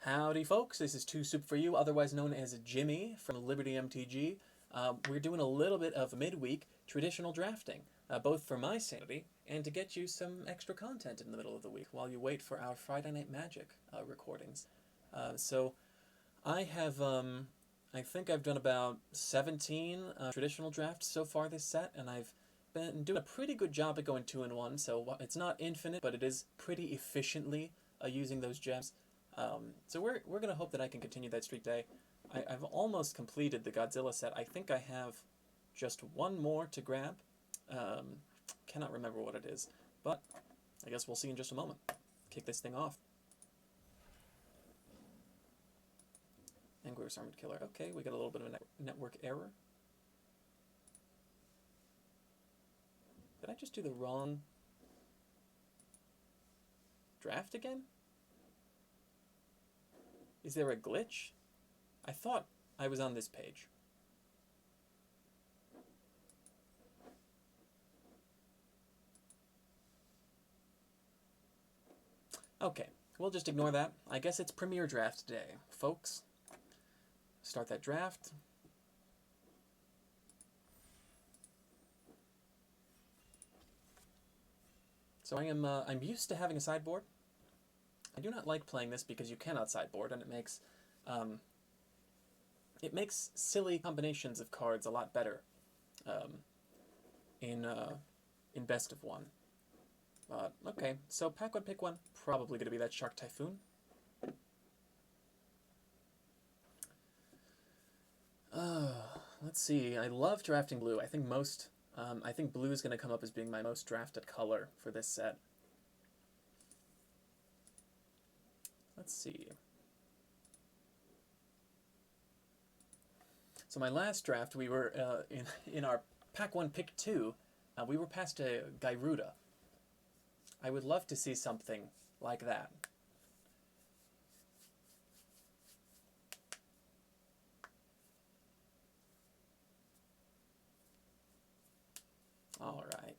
Howdy folks, this is Two Soup for You, otherwise known as Jimmy from Liberty MTG. We're doing a little bit of midweek traditional drafting, both for my sanity and to get you some extra content in the middle of the week while you wait for our Friday Night Magic recordings. So I have, I think I've done about 17 traditional drafts so far this set, and I've been doing a pretty good job at going 2-in-1, so it's not infinite, but it is pretty efficiently using those gems. So we're going to hope that I can continue that streak today. I've almost completed the Godzilla set. I think I have just one more to grab. Cannot remember what it is, but I guess we'll see in just a moment. Kick this thing off. Angler's Armored Killer. Okay, we got a little bit of a network error. Did I just do the wrong draft again? Is there a glitch? I thought I was on this page. Okay, we'll just ignore that. I guess it's Premier Draft Day, folks. Start that draft. So I'm used to having a sideboard. I do not like playing this because you cannot sideboard, and it makes silly combinations of cards a lot better in Best of One. Okay, so pack one, pick one. Probably going to be that Shark Typhoon. Let's see. I love drafting blue. I think blue is going to come up as being my most drafted color for this set. Let's see. So my last draft, we were in our pack 1, pick 2, we were past a Gyruda. I would love to see something like that. All right.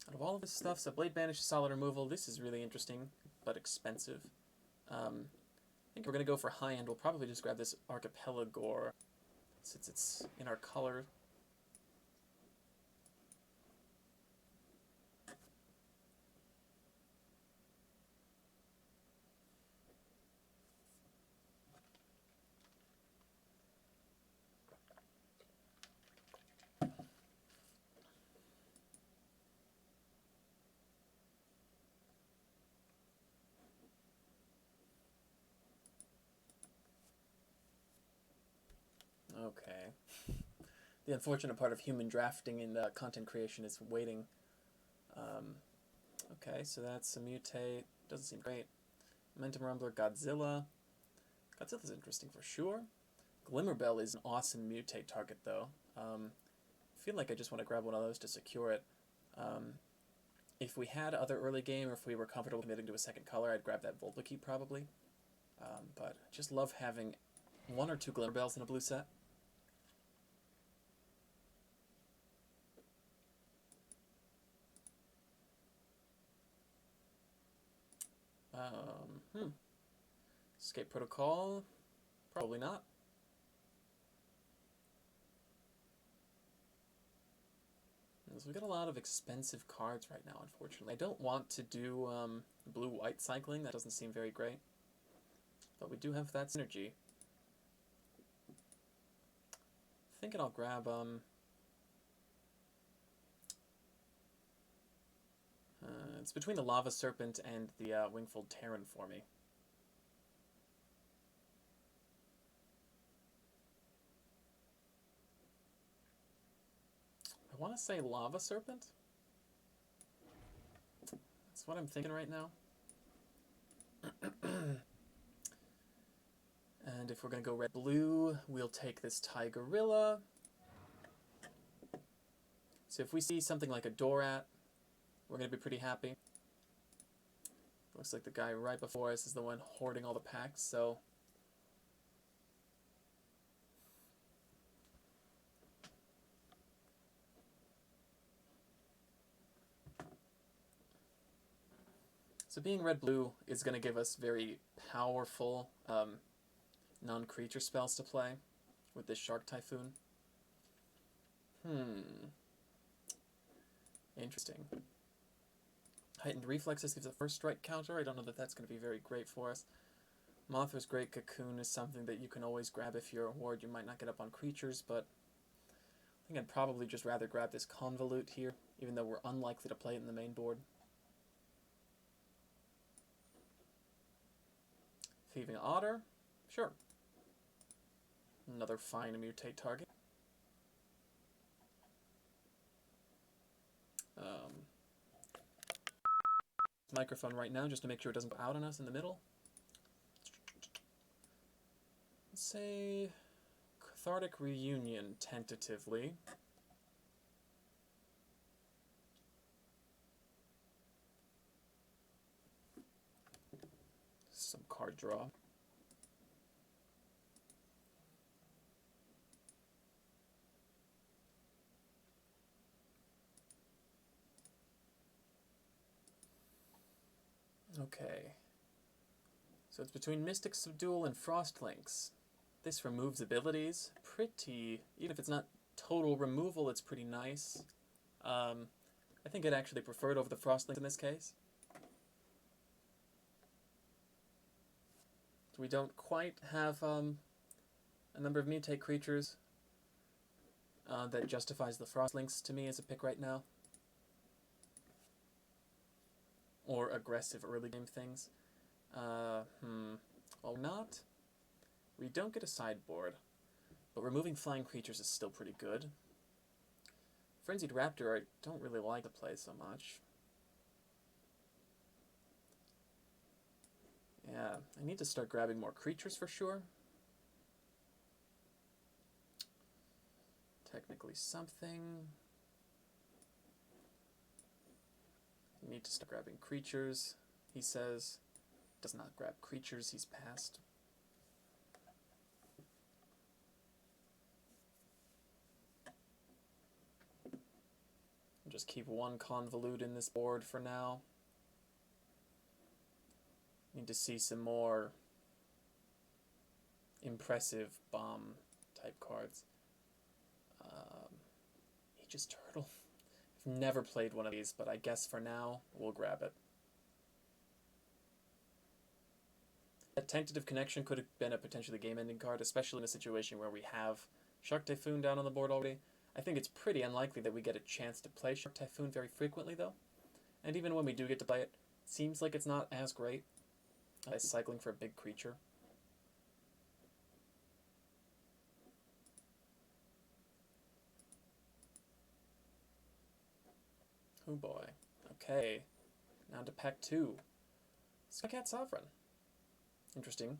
Out of all of this stuff, so Blade Banish, Solid Removal, this is really interesting, but expensive. I think we're going to go for high-end. We'll probably just grab this Archipelagore, since it's in our color. Okay. The unfortunate part of human drafting and content creation is waiting. Okay, so that's a mutate. Doesn't seem great. Momentum Rumbler, Godzilla. Godzilla's interesting for sure. Glimmerbell is an awesome mutate target, though. I feel like I just want to grab one of those to secure it. If we had other early game, or if we were comfortable committing to a second color, I'd grab that Volbeat probably. But I just love having one or two Glimmerbells in a blue set. Escape Protocol? Probably not. So we got a lot of expensive cards right now, unfortunately. I don't want to do blue-white cycling. That doesn't seem very great. But we do have that synergy. Thinking I'll grab it's between the Lava Serpent and the Wingfold Terran for me. I want to say Lava Serpent. That's what I'm thinking right now. And if we're going to go red-blue, we'll take this Tigorilla. So if we see something like a Dorat, we're going to be pretty happy. Looks like the guy right before us is the one hoarding all the packs, so... So being red-blue is going to give us very powerful non-creature spells to play with this Shark Typhoon. Interesting. Heightened Reflexes gives a first strike counter. I don't know that that's going to be very great for us. Mothra's Great Cocoon is something that you can always grab if you're a ward. You might not get up on creatures, but I think I'd probably just rather grab this Convolute here, even though we're unlikely to play it in the main board. Thieving Otter? Sure. Another fine mutate target. Microphone right now just to make sure it doesn't go out on us in the middle. Let's say Cathartic Reunion tentatively. Some card draw. Okay. So it's between Mystic Subdual and Frostlinks. This removes abilities. Pretty... Even if it's not total removal, it's pretty nice. I think I'd actually prefer it over the Frostlinks in this case. So we don't quite have a number of mutate creatures that justifies the Frostlinks to me as a pick right now. Or aggressive early game things. Well, not. We don't get a sideboard, but removing flying creatures is still pretty good. Frenzied Raptor I don't really like to play so much. Yeah, I need to start grabbing more creatures for sure. Technically something. You need to start grabbing creatures, he says. Does not grab creatures, he's passed. I'll just keep one Convolute in this board for now. Need to see some more impressive bomb type cards. Aegis Turtle. I've never played one of these, but I guess for now we'll grab it. A Tentative Connection could have been a potentially game-ending card, especially in a situation where we have Shark Typhoon down on the board already. I think it's pretty unlikely that we get a chance to play Shark Typhoon very frequently, though. And even when we do get to play it, it seems like it's not as great as cycling for a big creature. Oh boy. Okay. Now to pack 2. Skycat Sovereign. Interesting.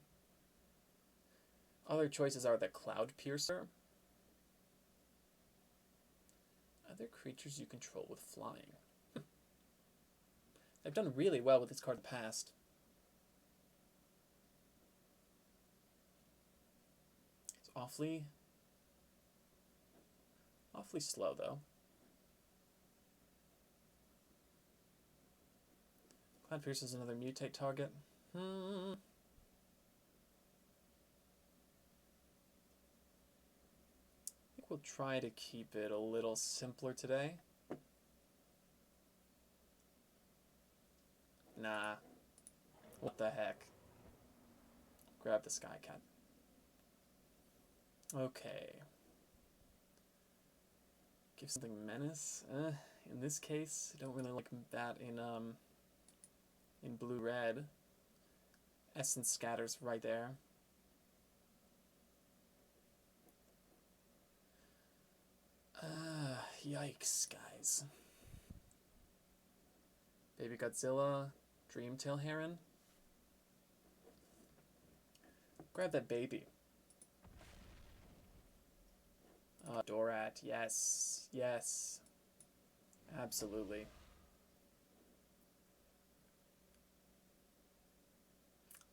Other choices are the Cloud Piercer. Other creatures you control with flying. They've done really well with this card in the past. It's awfully slow, though. Cloud Piercer is another mutate target. I think we'll try to keep it a little simpler today. Nah. What the heck? Grab the Skycat. Okay. Give something Menace. In this case, I don't really like that in blue-red. Essence Scatter's right there. Yikes, guys. Baby Godzilla, Dreamtail Heron. Grab that baby. Dorat, yes, yes. Absolutely.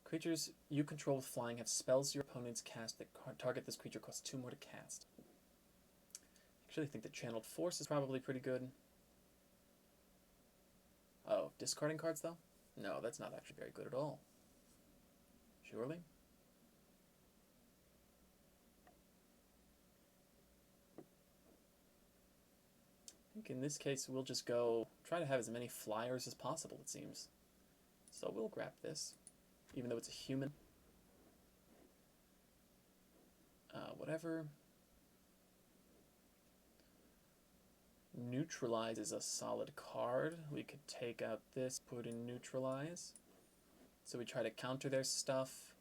Creatures you control with flying have spells your opponents cast that target this creature costs 2 more to cast. I actually think that Channeled Force is probably pretty good. Oh, discarding cards though? No, that's not actually very good at all. Surely? I think in this case we'll just go try to have as many flyers as possible, it seems. So we'll grab this, even though it's a human. Whatever. Neutralize is a solid card. We could take out this, put in Neutralize. So we try to counter their stuff.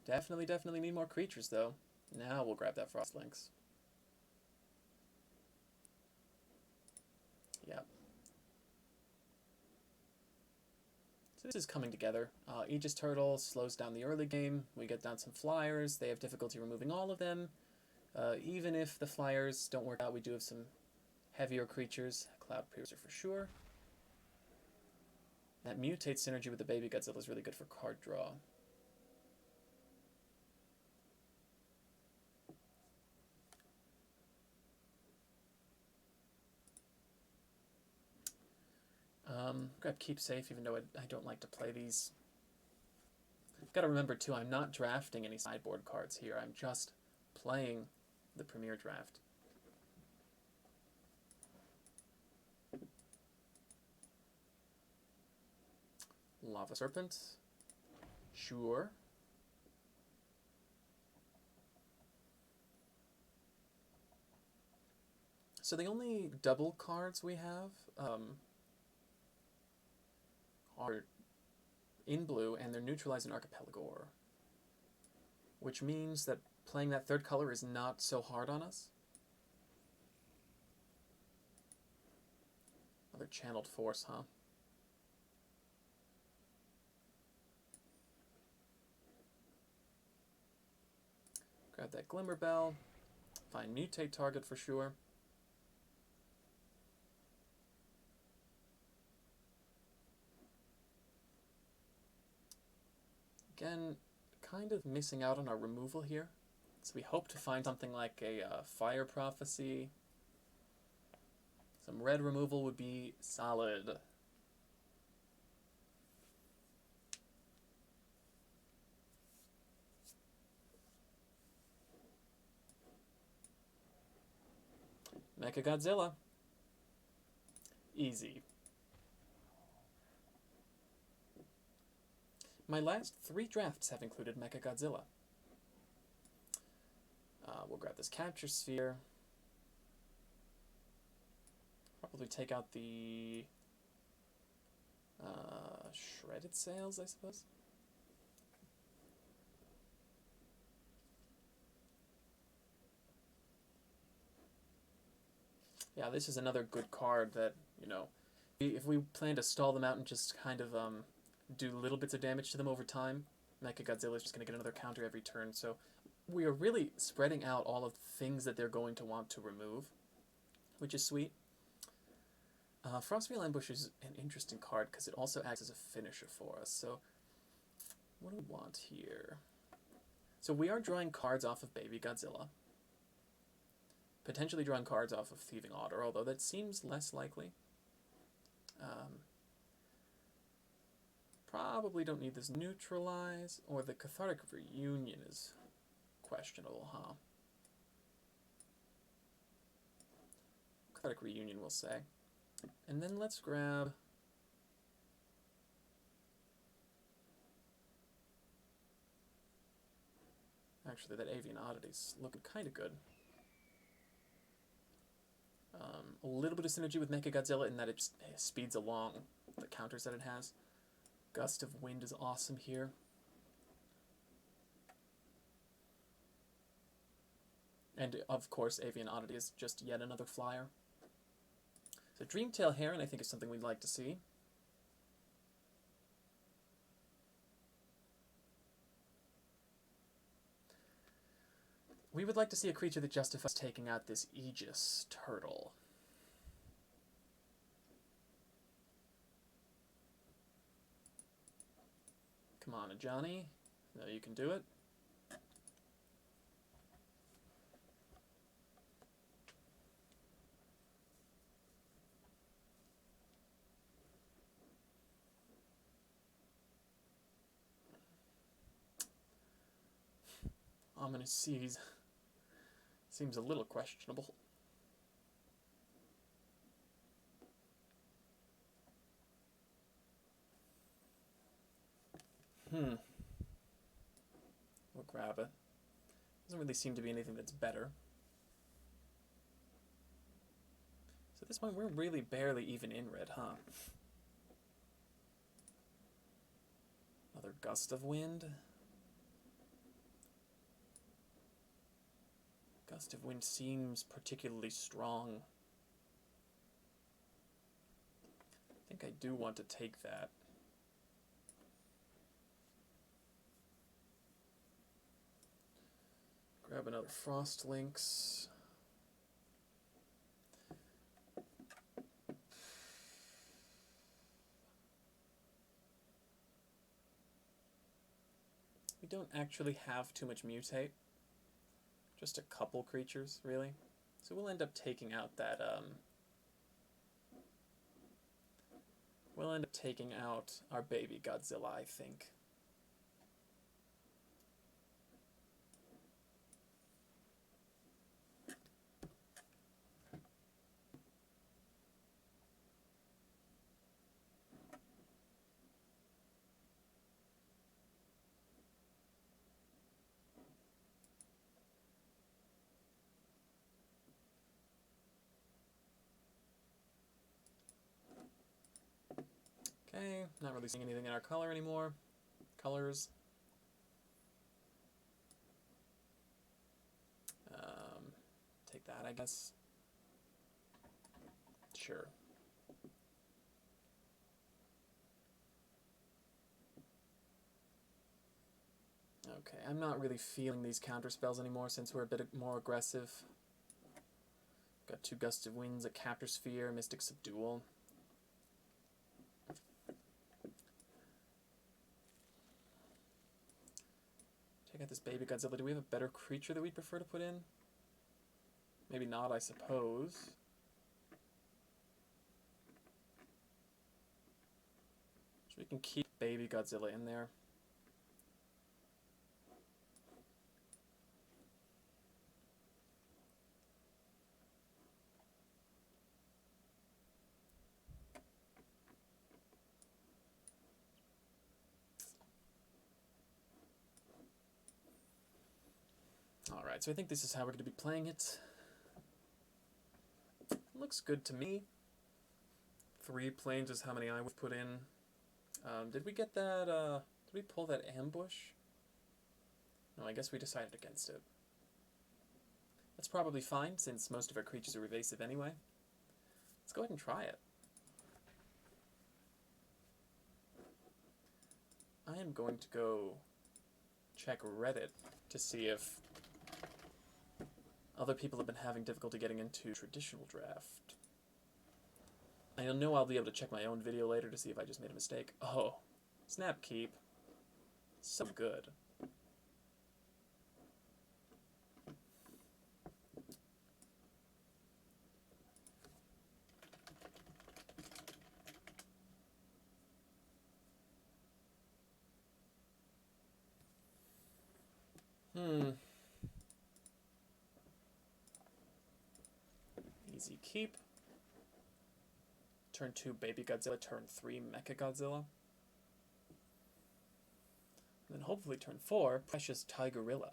Definitely need more creatures, though. Now we'll grab that Frost Lynx. Yep. So this is coming together. Aegis Turtle slows down the early game. We get down some flyers. They have difficulty removing all of them. Even if the flyers don't work out, we do have some heavier creatures. Cloud Piercer for sure. That Mutate synergy with the Baby Godzilla is really good for card draw. Grab Keep Safe, even though I don't like to play these. Gotta remember, too, I'm not drafting any sideboard cards here. I'm just playing the Premier Draft. Lava Serpent. Sure. So the only double cards we have are in blue, and they're Neutralizing Archipelagore, which means that playing that third color is not so hard on us. Another Channeled Force, huh? Grab that Glimmer Bell. Find Mutate target for sure. Again, kind of missing out on our removal here. So we hope to find something like a Fire Prophecy. Some red removal would be solid. Mechagodzilla. Easy. My last 3 drafts have included Mechagodzilla. We'll grab this Capture Sphere. Probably take out the Shredded Sails, I suppose. Yeah, this is another good card that, you know, if we plan to stall them out and just kind of do little bits of damage to them over time, Mechagodzilla is just going to get another counter every turn. So we are really spreading out all of the things that they're going to want to remove, which is sweet. Frostveil Ambush is an interesting card because it also acts as a finisher for us. So what do we want here? So we are drawing cards off of Baby Godzilla. Potentially drawing cards off of Thieving Otter, although that seems less likely. Probably don't need this Neutralize, or the Cathartic Reunion is questionable, huh? Cathartic Reunion, we'll say. And then let's grab... Actually, that Avian Oddity's looking kind of good. A little bit of synergy with Mechagodzilla in that it just speeds along the counters that it has. Gust of Wind is awesome here. And, of course, Avian Oddity is just yet another flyer. So Dreamtail Heron, I think, is something we'd like to see. We would like to see a creature that justifies taking out this Aegis Turtle. Come on, Johnny. No, you can do it. Ominous Seas seems a little questionable. We'll grab it. Doesn't really seem to be anything that's better. So at this point, we're really barely even in red, huh? Another Gust of Wind. Gust of Wind seems particularly strong. I think I do want to take that. Grab another Frost Lynx. We don't actually have too much mutate. Just a couple creatures, really. So we'll end up taking out that, we'll end up taking out our baby Godzilla, I think. Okay, not really seeing anything in our color anymore. Colors. Take that, I guess. Sure. Okay, I'm not really feeling these counter spells anymore since we're a bit more aggressive. Got 2 Gust of Winds, a Capture Sphere, Mystic Subdual. Check out this baby Godzilla. Do we have a better creature that we'd prefer to put in? Maybe not, I suppose. So we can keep baby Godzilla in there. Alright, so I think this is how we're going to be playing it. Looks good to me. 3 planes is how many I would put in. Did we get that, did we pull that ambush? No, I guess we decided against it. That's probably fine, since most of our creatures are evasive anyway. Let's go ahead and try it. I am going to go check Reddit to see if other people have been having difficulty getting into traditional draft. I know I'll be able to check my own video later to see if I just made a mistake. Oh, Snap Keep. So good. Easy Keep. Turn 2 Baby Godzilla, turn 3 Mecha Godzilla. And then hopefully turn 4 Precious Tigerilla.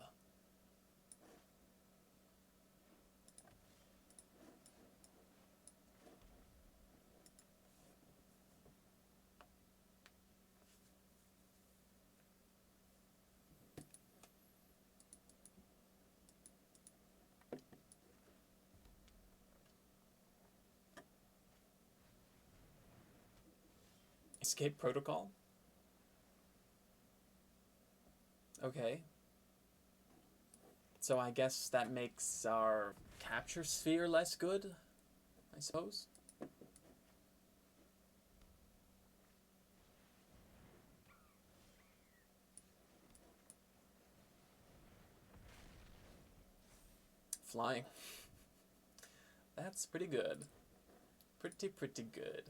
Escape Protocol? Okay. So I guess that makes our Capture Sphere less good, I suppose? Flying. That's pretty good. Pretty good.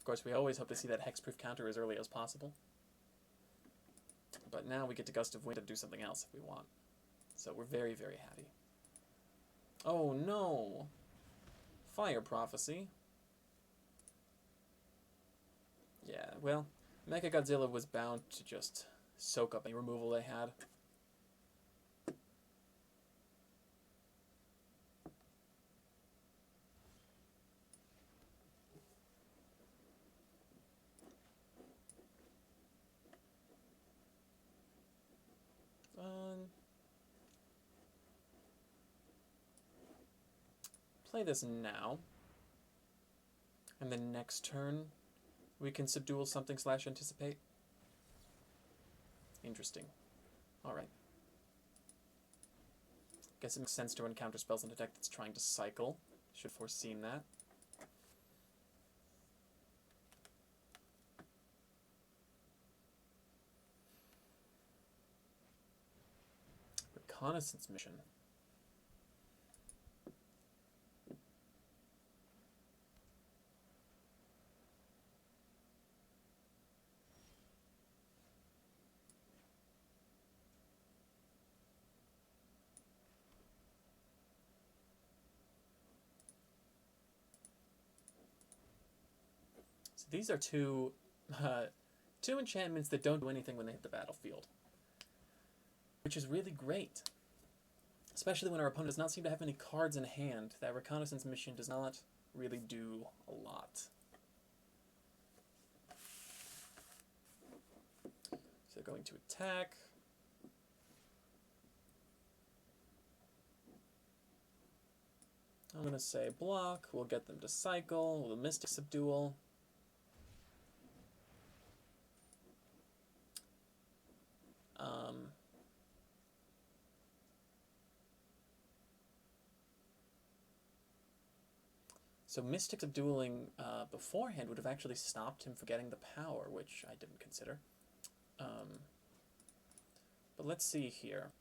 course, we always hope to see that hexproof counter as early as possible. But now we get to Gust of Wind to do something else if we want. So we're very, very happy. Oh no! Fire Prophecy. Yeah, well, Mechagodzilla was bound to just soak up any removal they had. Play this now. And then next turn, we can subdual something / anticipate. Interesting. Alright. Guess it makes sense to encounter spells in a deck that's trying to cycle. Should have foreseen that. Reconnaissance mission. So these are two enchantments that don't do anything when they hit the battlefield, which is really great. Especially when our opponent does not seem to have any cards in hand. That reconnaissance mission does not really do a lot. So going to attack. I'm going to say block. We'll get them to cycle. We'll Mystic Subdual. So Mystic Subdualing beforehand would have actually stopped him from getting the power, which I didn't consider. But let's see here.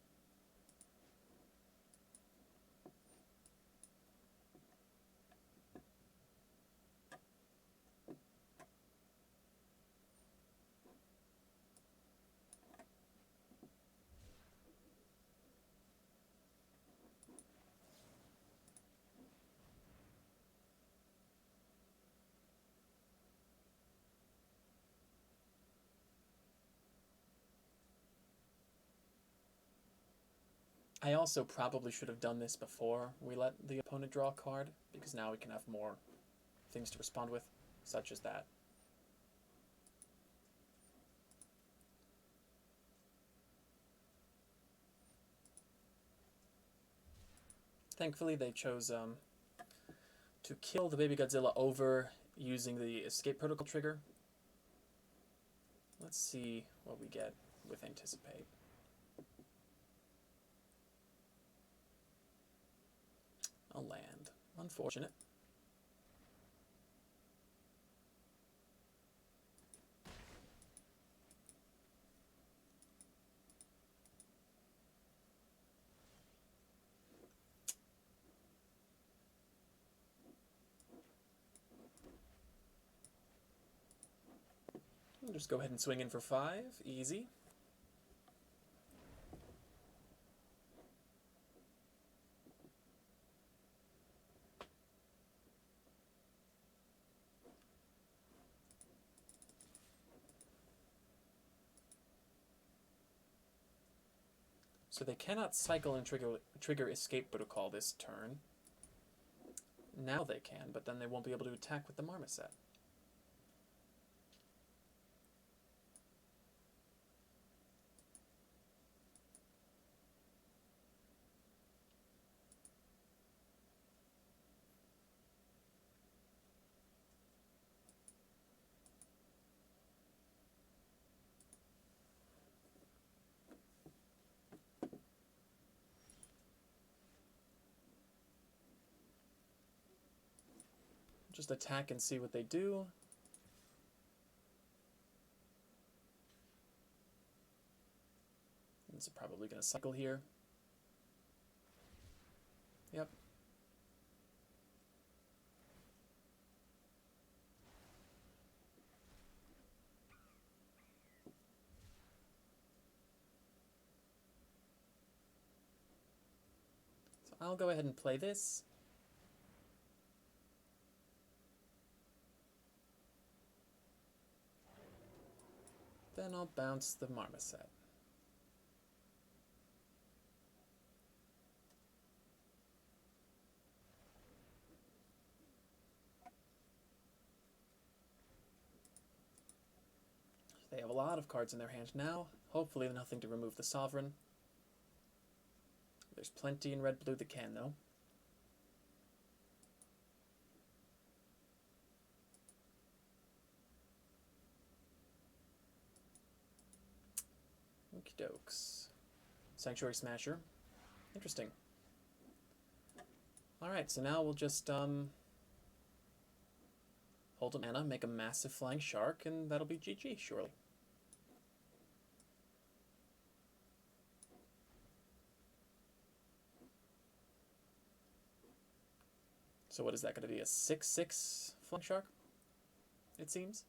I also probably should have done this before we let the opponent draw a card, because now we can have more things to respond with, such as that. Thankfully, they chose to kill the Baby Godzilla over using the Escape Protocol trigger. Let's see what we get with Anticipate. A land. Unfortunate. We'll just go ahead and swing in for 5. Easy. So they cannot cycle and trigger Escape Protocol this turn. Now they can, but then they won't be able to attack with the Marmoset. Just attack and see what they do. This is probably going to cycle here. Yep. I'll go ahead and play this. Then I'll bounce the Marmoset. They have a lot of cards in their hand now. Hopefully nothing to remove the Sovereign. There's plenty in red-blue that can, though. Okie dokes. Sanctuary Smasher. Interesting. Alright, so now we'll just hold a mana, make a massive flying shark, and that'll be GG, surely. So what is that going to be, a 6/6 flying shark, it seems?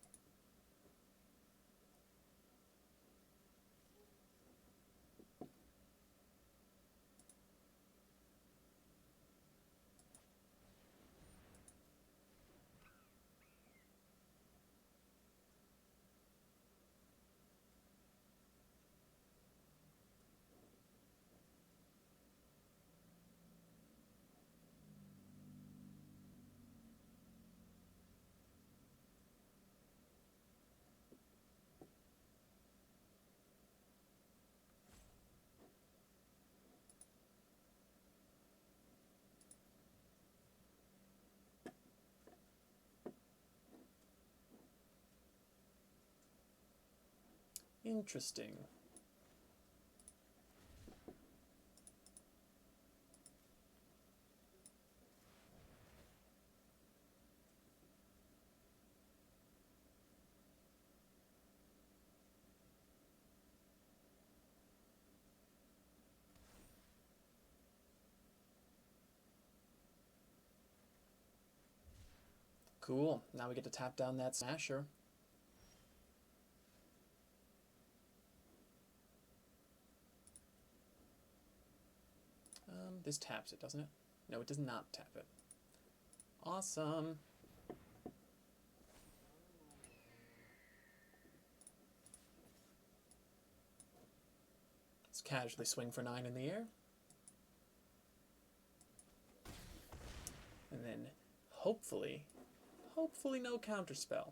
Interesting. Cool. Now we get to tap down that Smasher. This taps it, doesn't it? No, it does not tap it. Awesome. Let's casually swing for 9 in the air. And then, hopefully no counterspell.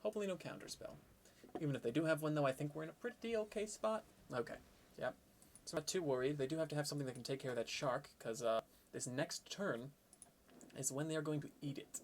Hopefully no counterspell. Even if they do have one, though, I think we're in a pretty okay spot. Okay, yep. So I'm not too worried. They do have to have something that can take care of that shark, because this next turn is when they are going to eat it.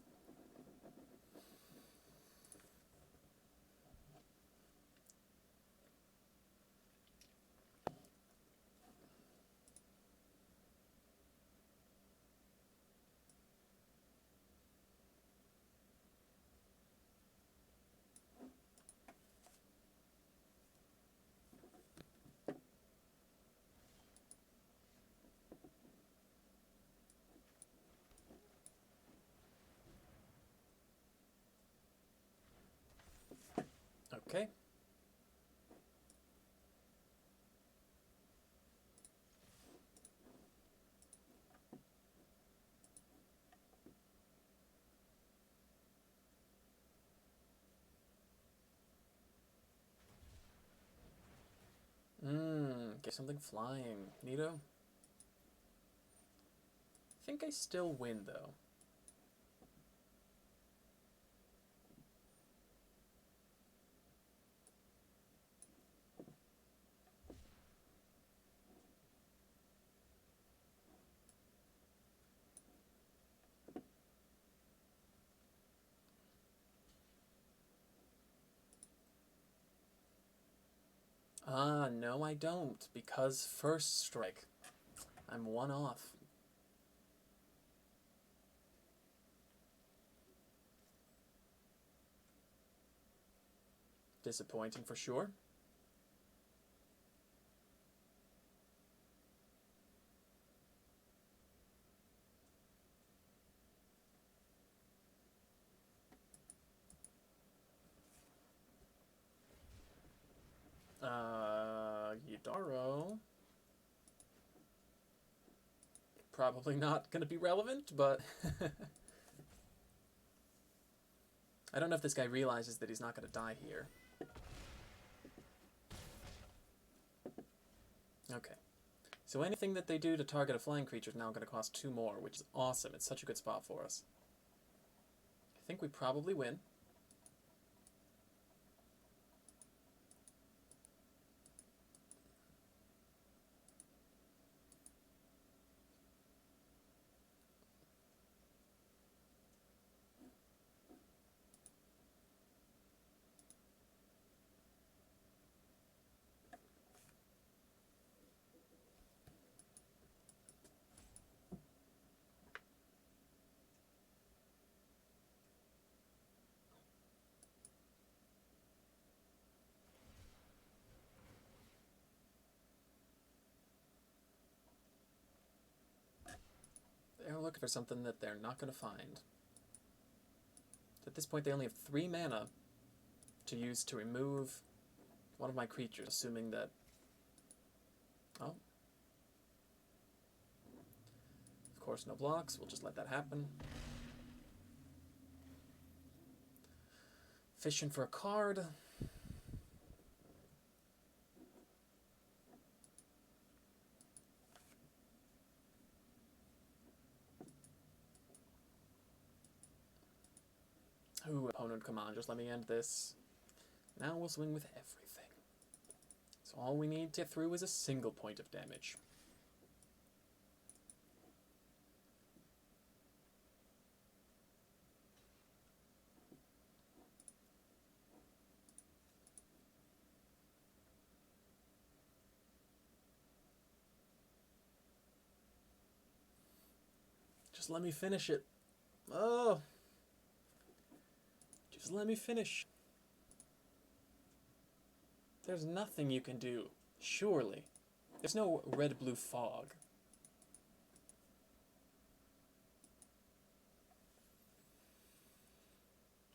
Okay. Get something flying. Neato. I think I still win, though. No I don't, because first strike. I'm 1 off. Disappointing for sure. Yidaro. probably not going to be relevant, but... I don't know if this guy realizes that he's not going to die here. Okay. So anything that they do to target a flying creature is now going to cost 2 more, which is awesome. It's such a good spot for us. I think we probably win. They're looking for something that they're not going to find. At this point, they only have 3 mana to use to remove one of my creatures, assuming that... Oh. Of course, no blocks. We'll just let that happen. Fishing for a card. Ooh, opponent, come on, just let me end this. Now we'll swing with everything. So all we need to get through is a single point of damage. Just let me finish it. Oh! Just let me finish. There's nothing you can do, surely. There's no red-blue fog.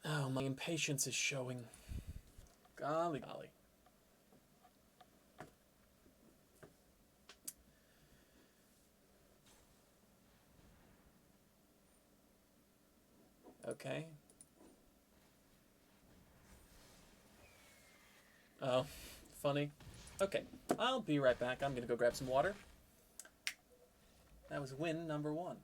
Oh, my impatience is showing. Golly, golly. Okay. Oh, funny. Okay, I'll be right back. I'm gonna go grab some water. That was win number 1.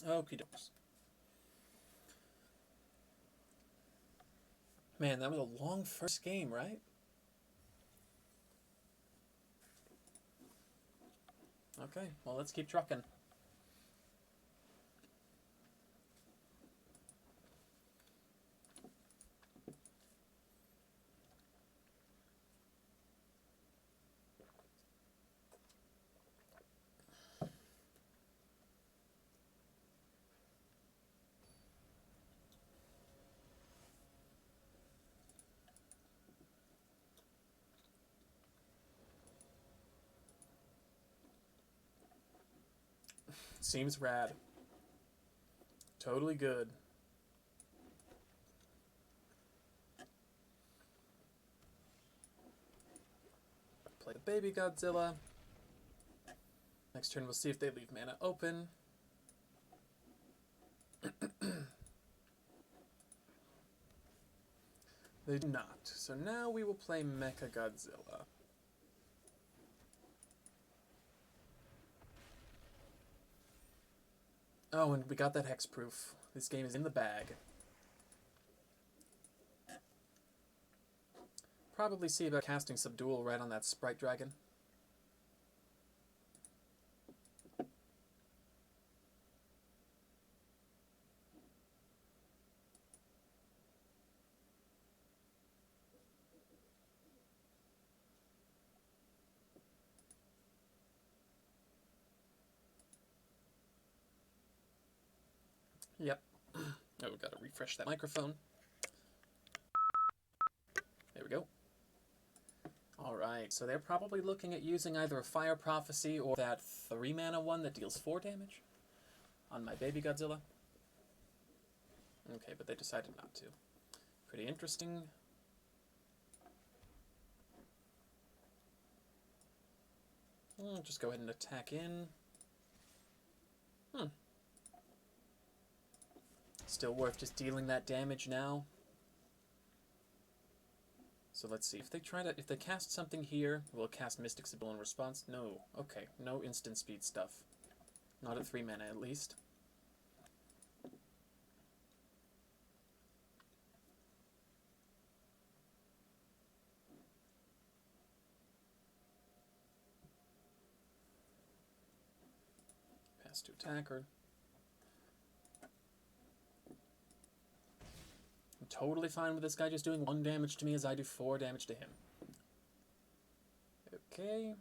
Okie dokes. Man, that was a long first game, right? Okay, well, let's keep trucking. Seems rad. Totally good. Play the baby Godzilla. Next turn we'll see if they leave mana open. They do not. So now we will play Mecha Godzilla. Oh, and we got that hexproof. This game is in the bag. Probably see about casting Subdual right on that Sprite Dragon. Yep. Oh, we've got to refresh that microphone. There we go. Alright, so they're probably looking at using either a Fire Prophecy or that 3-mana one that deals 4 damage on my baby Godzilla. Okay, but they decided not to. Pretty interesting. I'll just go ahead and attack in. Still worth just dealing that damage now. So let's see, if they cast something here, we'll cast Mystic Sibyl in response. No, okay, no instant speed stuff. Not at 3 mana at least. Pass to attacker. I'm totally fine with this guy just doing 1 damage to me as I do 4 damage to him. Okay.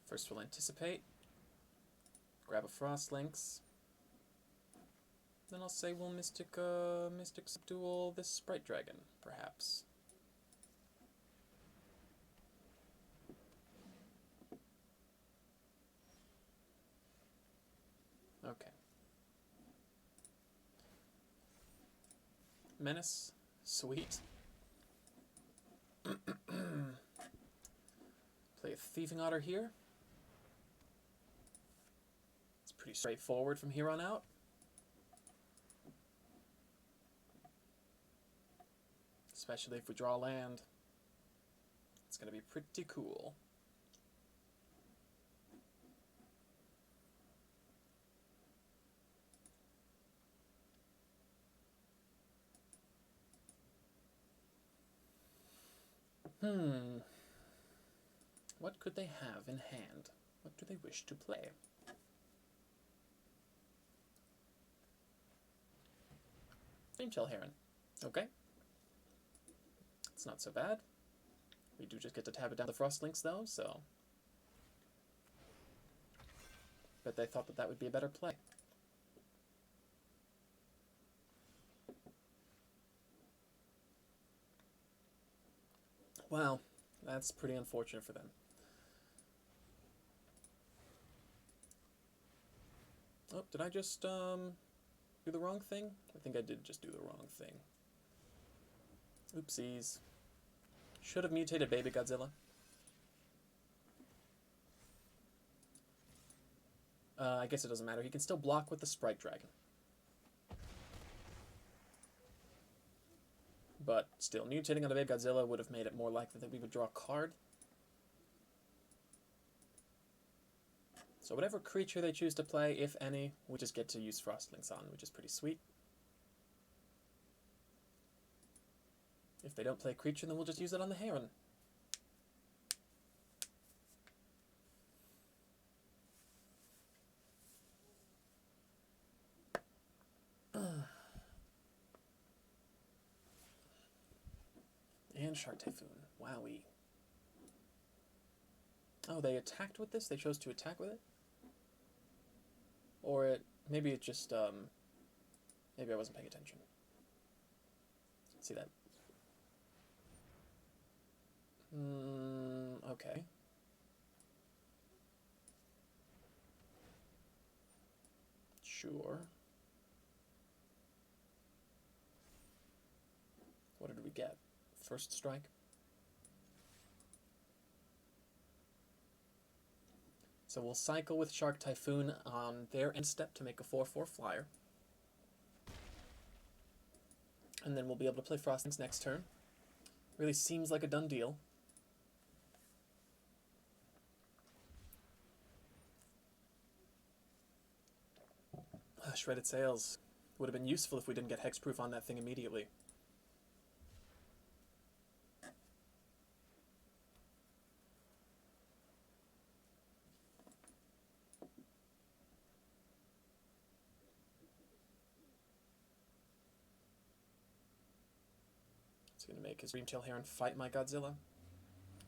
First we'll anticipate. Grab a Frost Lynx. Then I'll say we'll Mystic Subdual this Sprite Dragon, perhaps. Okay. Menace. Sweet. Play a Thieving Otter here. It's pretty straightforward from here on out. Especially if we draw land. It's going to be pretty cool. What could they have in hand? What do they wish to play? Dreamtail Heron. Okay. It's not so bad. We do just get to tap it down the Frost Lynx though, so... But they thought that that would be a better play. Wow, that's pretty unfortunate for them. Oh, did I just do the wrong thing? I think I did just do the wrong thing. Oopsies. Should have mutated Baby Godzilla. I guess it doesn't matter. He can still block with the Sprite Dragon. But still, mutating on the Baby Godzilla would have made it more likely that we would draw a card. So whatever creature they choose to play, if any, we just get to use Frostlings on, which is pretty sweet. If they don't play a creature, then we'll just use it on the Heron. And Shark Typhoon. Wowee. Oh, they attacked with this? They chose to attack with it? Or maybe it just, maybe I wasn't paying attention. See that? Okay. sure. What did we get? First strike? So we'll cycle with Shark Typhoon on their end step to make a 4/4 flyer. And then we'll be able to play Frostings next turn. Really seems like a done deal. Shredded Sails. Would have been useful if we didn't get hexproof on that thing immediately. It's going to make his Dreamtail Heron fight my Godzilla.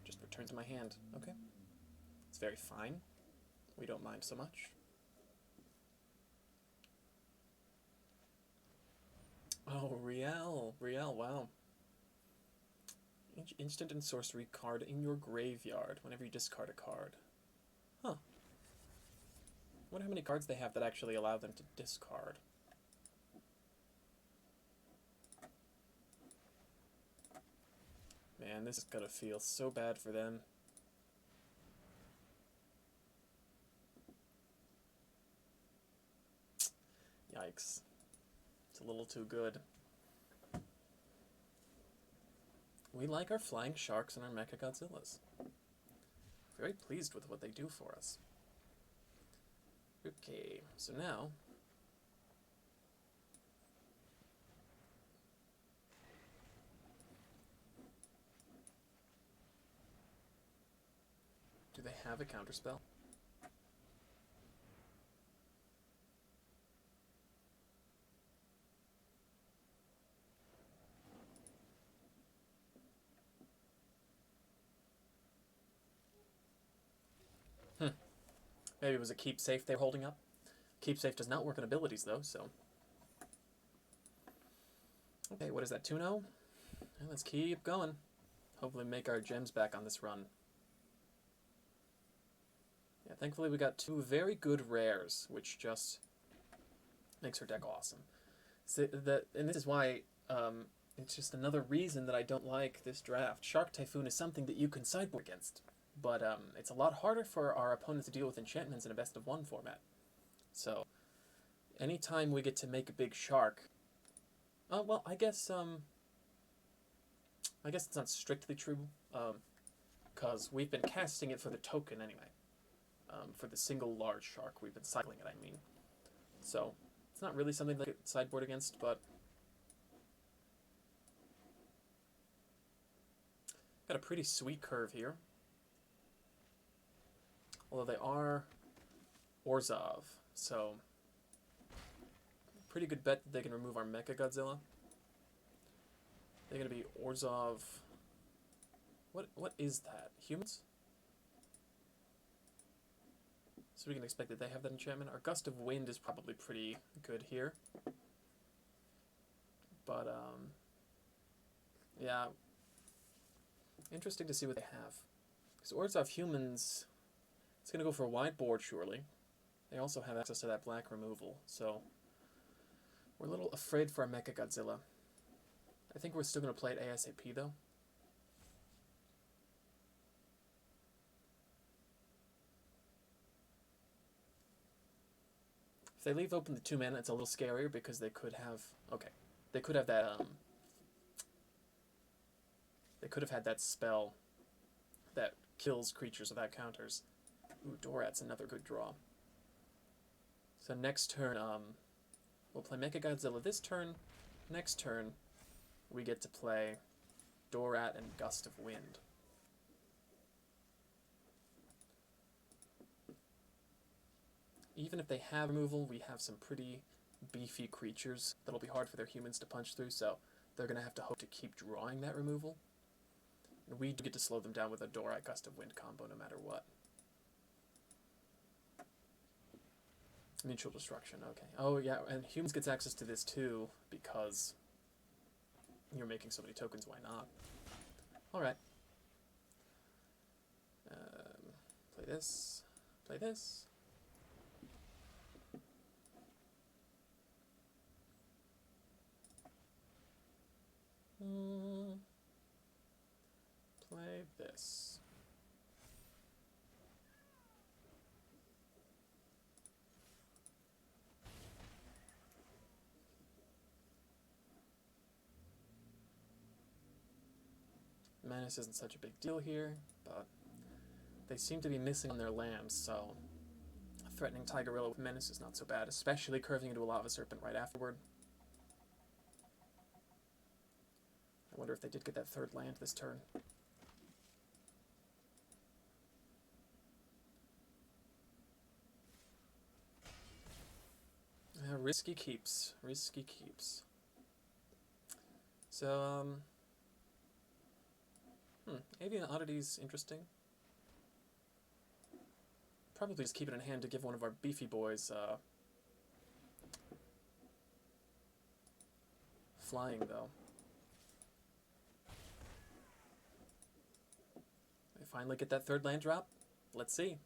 Just returns my hand. Okay. It's very fine. We don't mind so much. Oh, Riel, wow. Instant and sorcery card in your graveyard whenever you discard a card. Huh. I wonder how many cards they have that actually allow them to discard. Man, this is gonna feel so bad for them. Yikes. It's a little too good. We like our flying sharks and our Mechagodzillas. Very pleased with what they do for us. Okay, so now do they have a counterspell? Maybe it was a keep safe they're holding up. Keep safe does not work on abilities though, so. Okay, what is that, 2-0? Well, let's keep going. Hopefully make our gems back on this run. Yeah, thankfully we got 2 very good rares, which just makes her deck awesome. So and this is why it's just another reason that I don't like this draft. Shark Typhoon is something that you can sideboard against. But it's a lot harder for our opponents to deal with enchantments in a best-of-1 format. So, anytime we get to make a big shark... well, I guess it's not strictly true, because we've been casting it for the token anyway. For the single large shark, we've been cycling it, I mean. So, it's not really something that I could sideboard against, but... Got a pretty sweet curve here. Although they are Orzhov, so pretty good bet that they can remove our Mechagodzilla. They're going to be Orzhov... What is that? Humans? So we can expect that they have that enchantment. Our Gust of Wind is probably pretty good here. But, yeah. Interesting to see what they have. Because Orzhov humans... It's going to go for a wide board, surely. They also have access to that black removal, so we're a little afraid for our Mechagodzilla. I think we're still going to play it ASAP, though. If they leave open the 2 mana, it's a little scarier because they could have... Okay, they could have that, They could have had that spell that kills creatures without counters. Ooh, Dorat's another good draw. So next turn, we'll play Mechagodzilla this turn. Next turn, we get to play Dorat and Gust of Wind. Even if they have removal, we have some pretty beefy creatures that'll be hard for their humans to punch through, so they're going to have to hope to keep drawing that removal. And we do get to slow them down with a Dorat Gust of Wind combo no matter what. Mutual destruction, okay. Oh yeah, and humans gets access to this too, because you're making so many tokens, why not? Alright. Play this. Play this. Nice. Menace isn't such a big deal here, but they seem to be missing on their lands, so threatening Tigerilla with Menace is not so bad, especially curving into a Lava Serpent right afterward. I wonder if they did get that third land this turn. Risky keeps. Risky keeps. So, Avian Oddity's interesting. Probably just keep it in hand to give one of our beefy boys, flying, though. They finally get that third land drop? Let's see.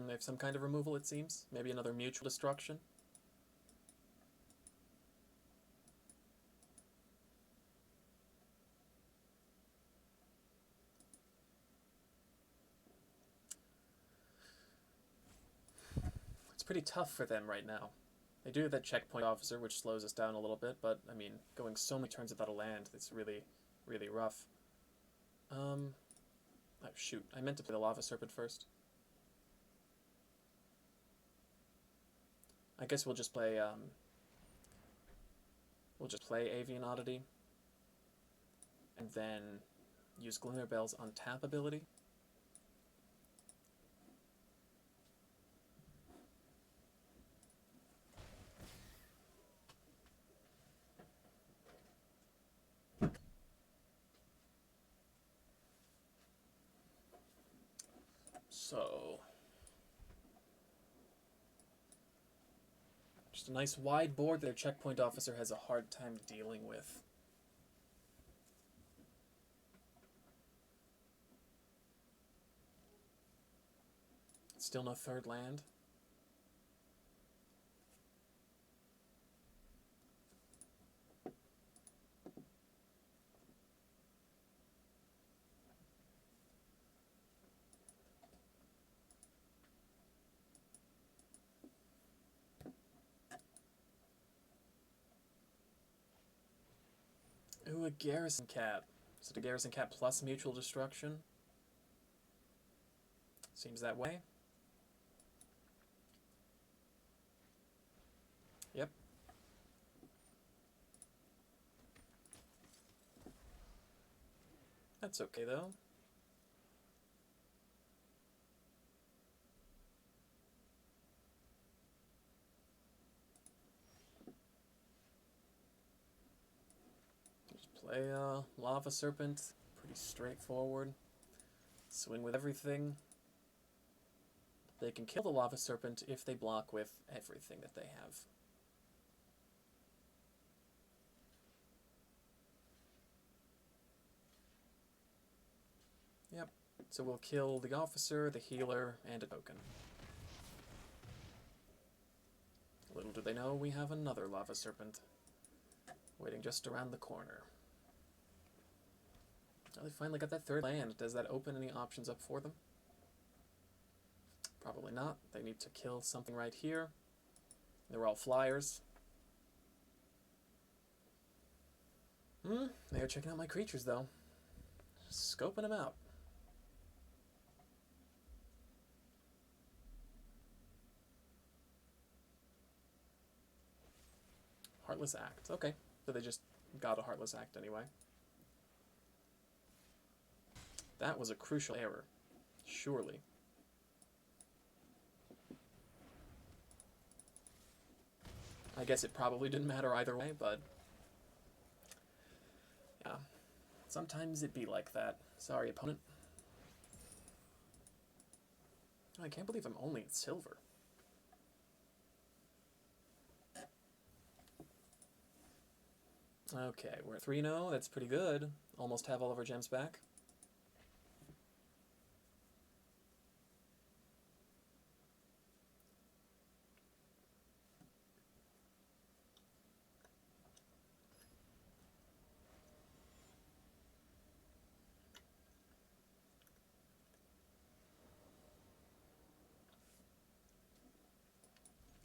They have some kind of removal, it seems. Maybe another mutual destruction. It's pretty tough for them right now. They do have that checkpoint officer, which slows us down a little bit, but, I mean, going so many turns without a land, it's really, really rough. Oh, shoot. I meant to play the Lava Serpent first. I guess we'll just play Avian Oddity, and then use Glimmer Bell's untap ability. So, just a nice wide board that their checkpoint officer has a hard time dealing with. Still no third land. Ooh, a Garrison Cap. Is it a Garrison Cap plus mutual destruction? Seems that way. Yep. That's okay, though. Just play Lava Serpent. Pretty straightforward. Swing with everything. They can kill the Lava Serpent if they block with everything that they have. Yep. So we'll kill the officer, the healer, and a token. Little do they know we have another Lava Serpent waiting just around the corner. Oh, they finally got that third land. Does that open any options up for them? Probably not. They need to kill something right here. They're all flyers. They are checking out my creatures, though. Scoping them out. Heartless Act. Okay. So they just got a Heartless Act anyway. That was a crucial error. Surely. I guess it probably didn't matter either way, but yeah. Sometimes it be like that. Sorry, opponent. I can't believe I'm only at silver. Okay, we're at 3-0. That's pretty good. Almost have all of our gems back.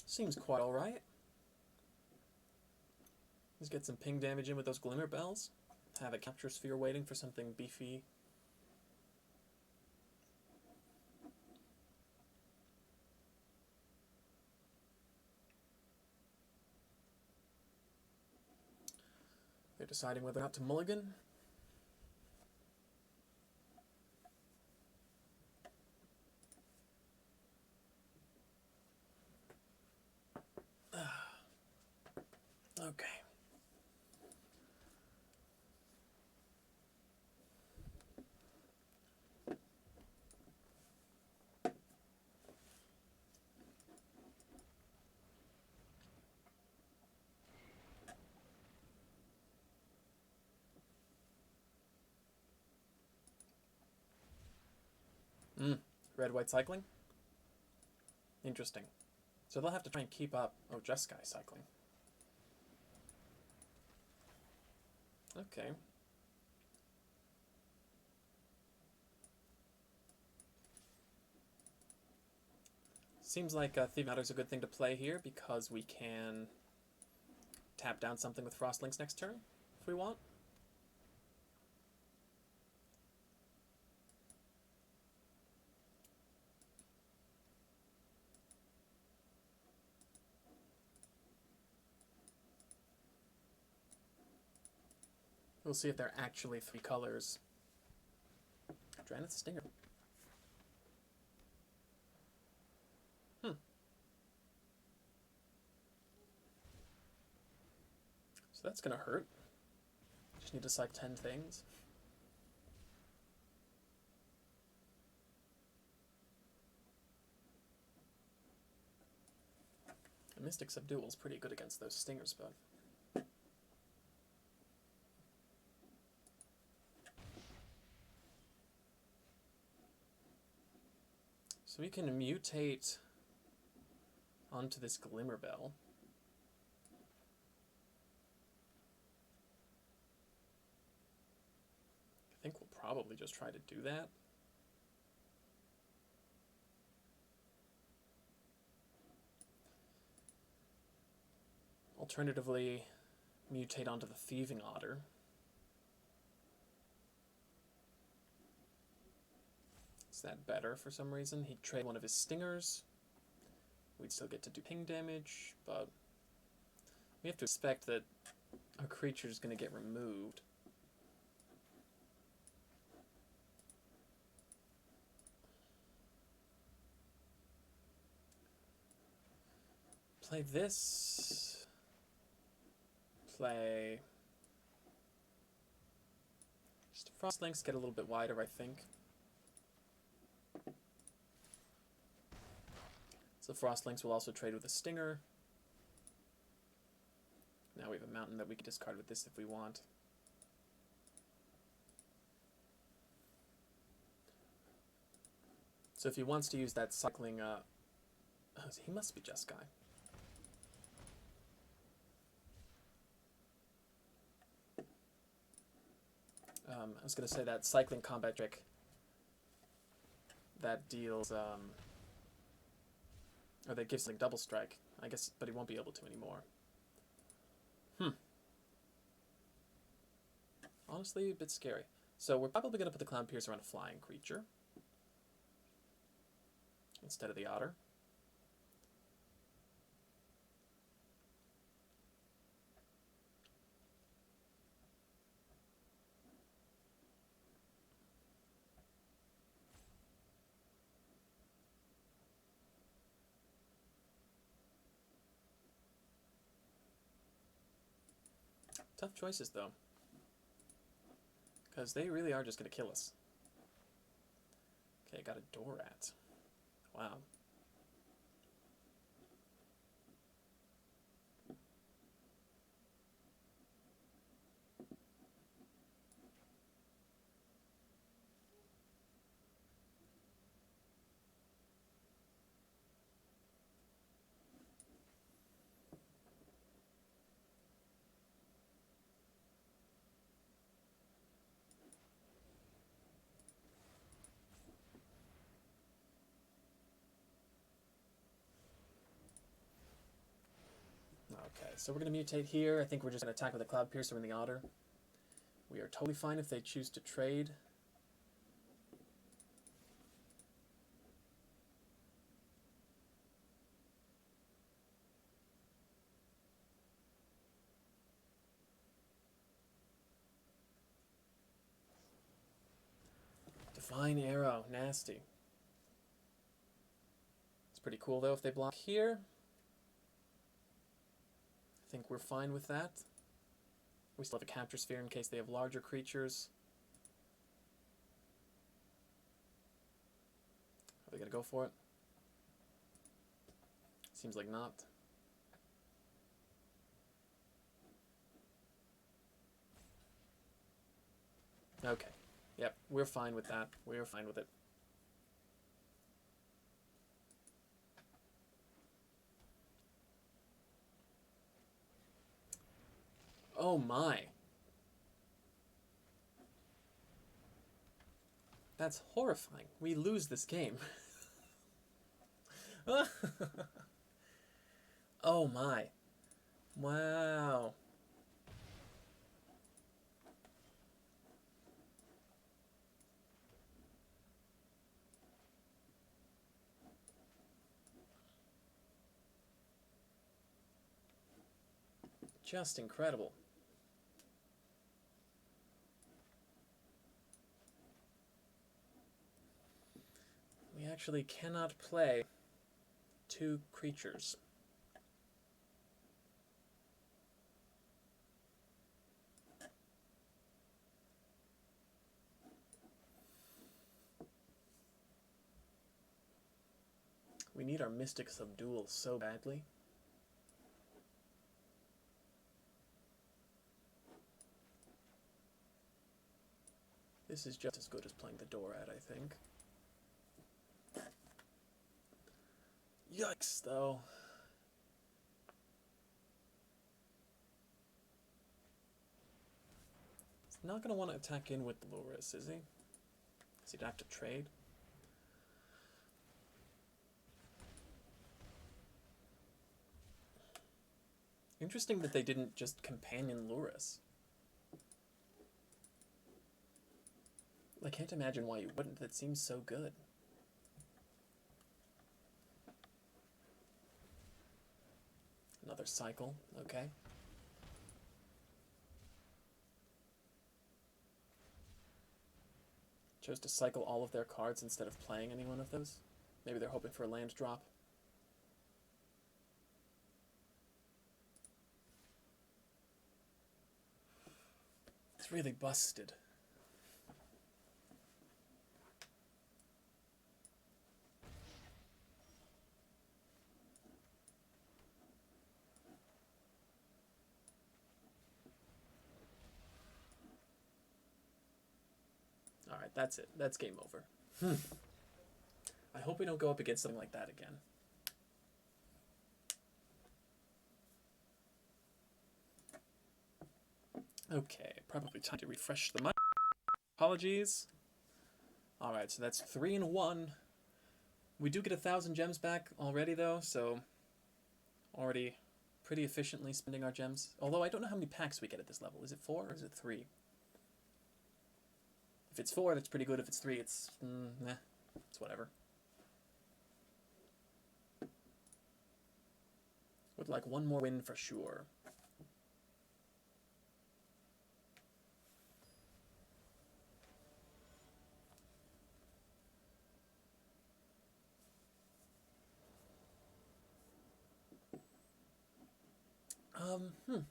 Seems quite alright. Let's get some ping damage in with those Glimmer Bells. Have a Capture Sphere waiting for something beefy. They're deciding whether or not to mulligan. Okay. Red-white cycling? Interesting. So they'll have to try and keep up... Oh, Jeskai cycling. Okay. Seems like Thieving Otter is a good thing to play here because we can tap down something with Frostlings next turn if we want. We'll see if they're actually 3 colors. Draneth Stinger. So that's gonna hurt. Just need to cycle 10 things. The Mystic Subdual is pretty good against those stingers, but... So we can mutate onto this Glimmer Bell. I think we'll probably just try to do that. Alternatively, mutate onto the Thieving Otter. Is that better for some reason? He'd trade one of his stingers. We'd still get to do ping damage, but we have to expect that our creature is going to get removed. Play this. Play... Just Frostlinks get a little bit wider, I think. So Frostlinks will also trade with a Stinger. Now we have a mountain that we can discard with this if we want. So if he wants to use that cycling... he must be Jeskai. I was going to say that cycling combat trick that deals... or that gives like double strike, I guess, but he won't be able to anymore. Honestly, a bit scary. So we're probably going to put the Clown Piercer on a flying creature instead of the Otter. Tough choices, though. Because they really are just going to kill us. Okay, got a Dorat. Wow. Okay, so we're going to mutate here. I think we're just going to attack with the Cloud Piercer and the Otter. We are totally fine if they choose to trade. Divine Arrow, nasty. It's pretty cool though if they block here. I think we're fine with that. We still have a Capture Sphere in case they have larger creatures. Are they going to go for it? Seems like not. Okay. Yep, we're fine with that. We're fine with it. Oh my. That's horrifying. We lose this game. Oh my. Wow. Just incredible. We actually cannot play 2 creatures. We need our Mystic Subdual so badly. This is just as good as playing the Dorad, I think. Yikes, though. He's not going to want to attack in with the Loris, is he? Because he'd have to trade. Interesting that they didn't just companion Loris. I can't imagine why you wouldn't. That seems so good. Another cycle, okay. Chose to cycle all of their cards instead of playing any one of those. Maybe they're hoping for a land drop. It's really busted. Alright, that's it. That's game over. I hope we don't go up against something like that again. Okay, probably time to refresh the mic. Apologies. Alright, so that's 3-1. We do get 1,000 gems back already, though, so already pretty efficiently spending our gems. Although I don't know how many packs we get at this level. Is it 4 or is it 3? If it's 4, that's pretty good. If it's 3, it's nah. It's whatever. Would like one more win for sure.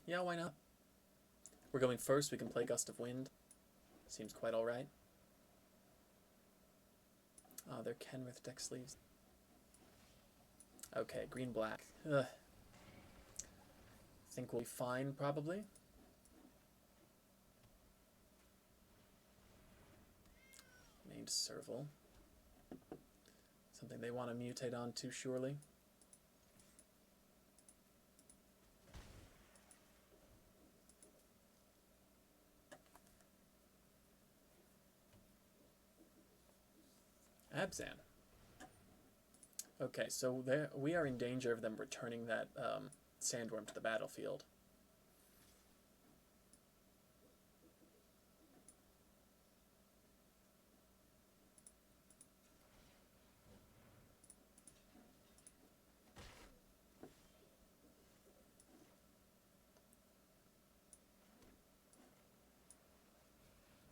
Yeah, why not? We're going first. We can play Gust of Wind. Seems quite alright. Oh, they're Kenrith deck sleeves. Okay, green-black. Ugh. Think we'll be fine, probably. Named Serval. Something they want to mutate onto, surely. Abzan. Okay, so there we are in danger of them returning that Sandworm to the battlefield.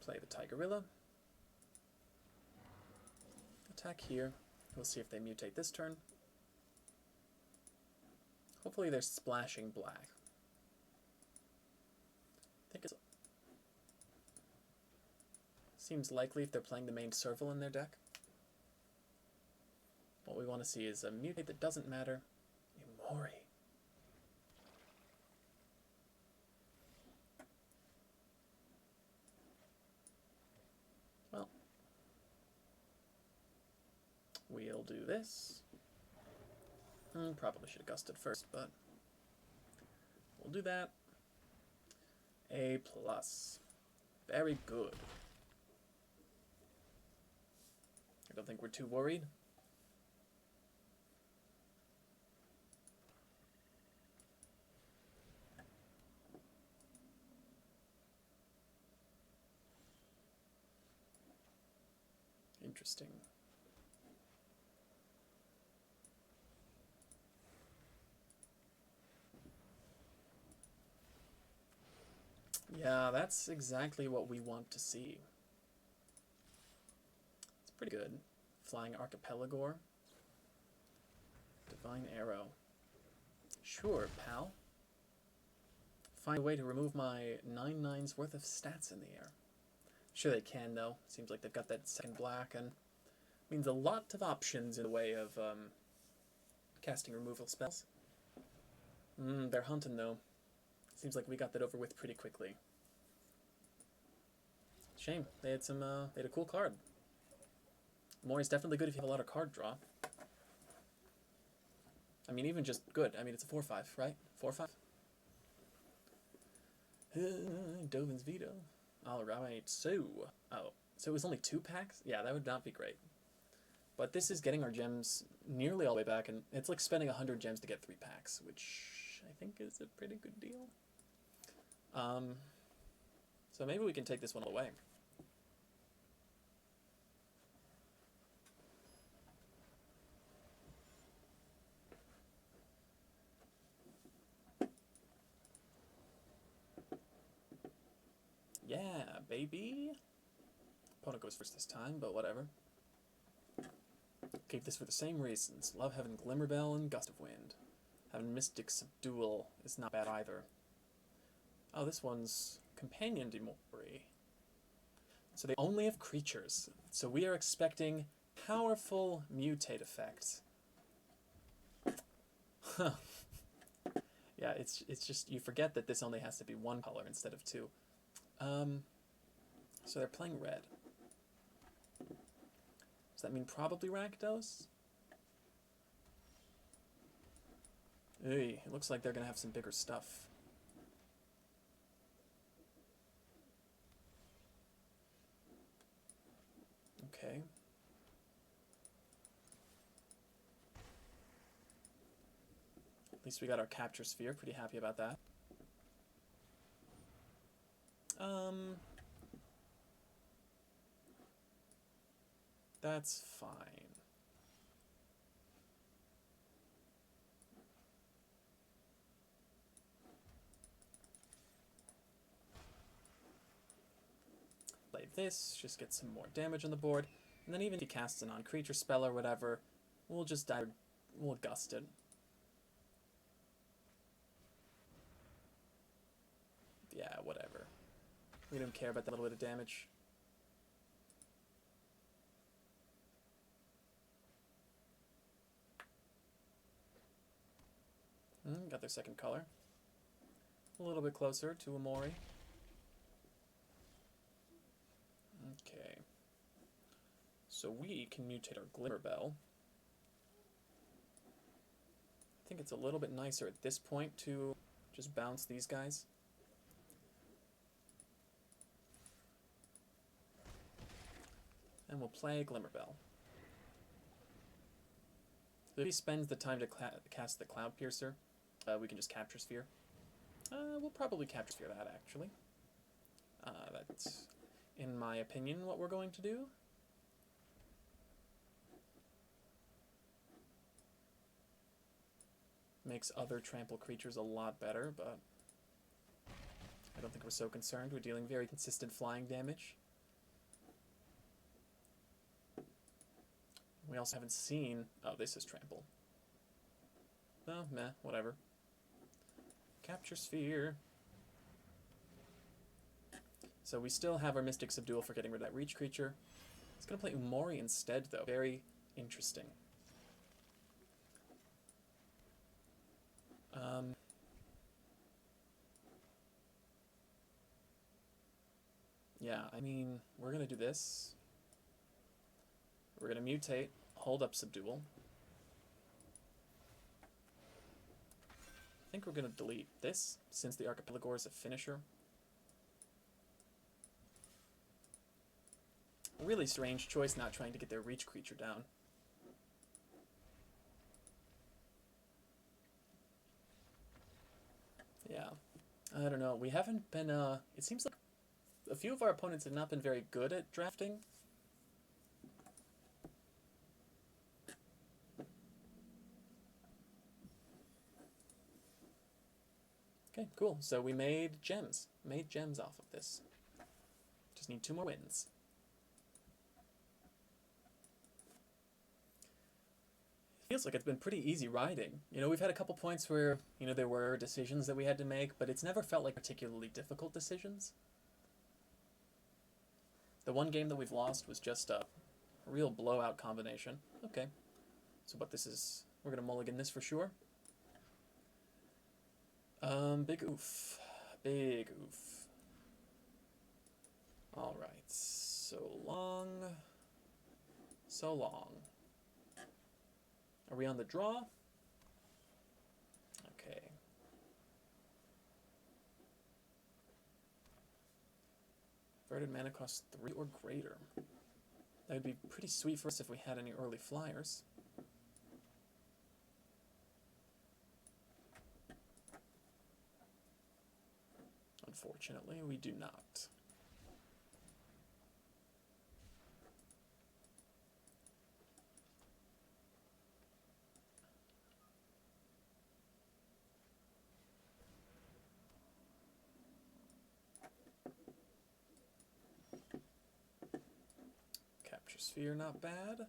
Play the Tigorilla. Attack here. We'll see if they mutate this turn. Hopefully they're splashing black. I think it seems likely if they're playing the main Serval in their deck. What we want to see is a mutate that doesn't matter. Imori. Well, we'll do this. Probably should have gusted first, but we'll do that. A+. Very good. I don't think we're too worried. Interesting. Yeah, that's exactly what we want to see. It's pretty good. Flying Archipelagor. Divine Arrow. Sure, pal. Find a way to remove my 9/9's worth of stats in the air. Sure they can, though. Seems like they've got that second black, and means a lot of options in the way of casting removal spells. They're hunting, though. Seems like we got that over with pretty quickly. Shame. They had some. They had a cool card. Mori's definitely good if you have a lot of card draw. I mean, even just good. I mean, it's a 4/5, right? 4/5. Dovin's Veto. All right. So it was only 2 packs. Yeah, that would not be great. But this is getting our gems nearly all the way back, and it's like spending 100 gems to get 3 packs, which I think is a pretty good deal. So maybe we can take this one all the way. Yeah, baby. Opponent goes first this time, but whatever. Keep this for the same reasons. Love having Glimmerbell and Gust of Wind. Having Mystic Subdual is not bad either. Oh, this one's Companion Demori. So they only have creatures. So we are expecting powerful mutate effects. Huh. Yeah, it's just, you forget that this only has to be 1 color instead of 2. So they're playing red. Does that mean probably Rakdos? Hey, it looks like they're going to have some bigger stuff. Okay. At least we got our Capture Sphere. Pretty happy about that. That's fine. Play this, just get some more damage on the board, and then even if he casts a non-creature spell or whatever, we'll just die, we'll gust it. Yeah, whatever. We don't care about that little bit of damage. Got their second color. A little bit closer to Imori. Okay. So we can mutate our Glimmerbell. I think it's a little bit nicer at this point to just bounce these guys. And we'll play Glimmerbell. So if he spends the time to cast the Cloud Piercer, We can just capture Sphere. We'll probably capture Sphere that, actually. That's, in my opinion, what we're going to do. Makes other trample creatures a lot better, but I don't think we're so concerned. We're dealing very consistent flying damage. We also haven't seen... Oh, this is trample. Oh, meh, whatever. Capture Sphere. So we still have our Mystic Subdual for getting rid of that Reach creature. It's going to play Umori instead, though. Very interesting. Yeah, I mean, we're going to do this. We're going to mutate, hold up Subdual. I think we're going to delete this, since the Archipelagore is a finisher. A really strange choice not trying to get their Reach creature down. Yeah, I don't know. We haven't been, it seems like a few of our opponents have not been very good at drafting. Okay, cool. So we made gems. Made gems off of this. Just need 2 more wins. Feels like it's been pretty easy riding. You know, we've had a couple points where, you know, there were decisions that we had to make, but it's never felt like particularly difficult decisions. The one game that we've lost was just a real blowout combination. Okay. So what this is, we're going to mulligan this for sure. Big oof. Big oof. Alright. So long. So long. Are we on the draw? Okay. Averted mana costs 3 or greater. That would be pretty sweet for us if we had any early flyers. Unfortunately, we do not. Capture Sphere, not bad.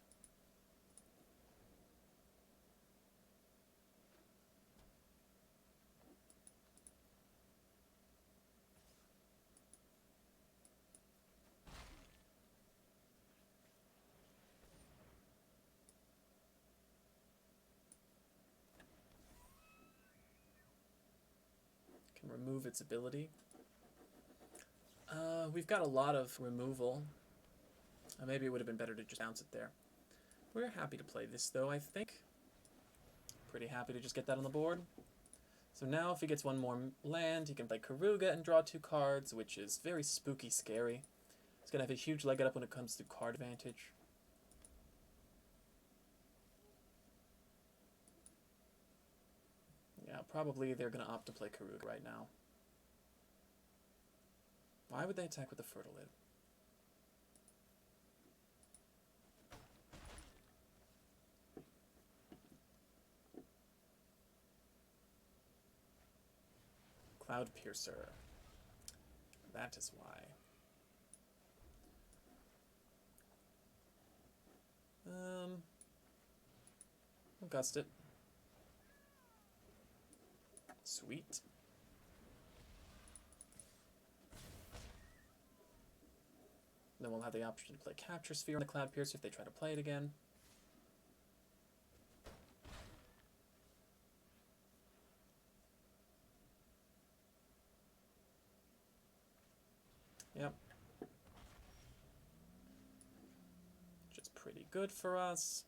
Can remove its ability. We've got a lot of removal. Maybe it would have been better to just bounce it there. We're happy to play this, though, I think. Pretty happy to just get that on the board. So now if he gets one more land, he can play Karuga and draw 2 cards, which is very spooky scary. He's going to have a huge leg up when it comes to card advantage. Yeah, probably they're going to opt to play Karuga right now. Why would they attack with the Fertilid? Cloud Piercer. That is why. We'll gust it. Sweet. Then we'll have the option to play Capture Sphere on the Cloud Piercer if they try to play it again. Yep. Which is pretty good for us.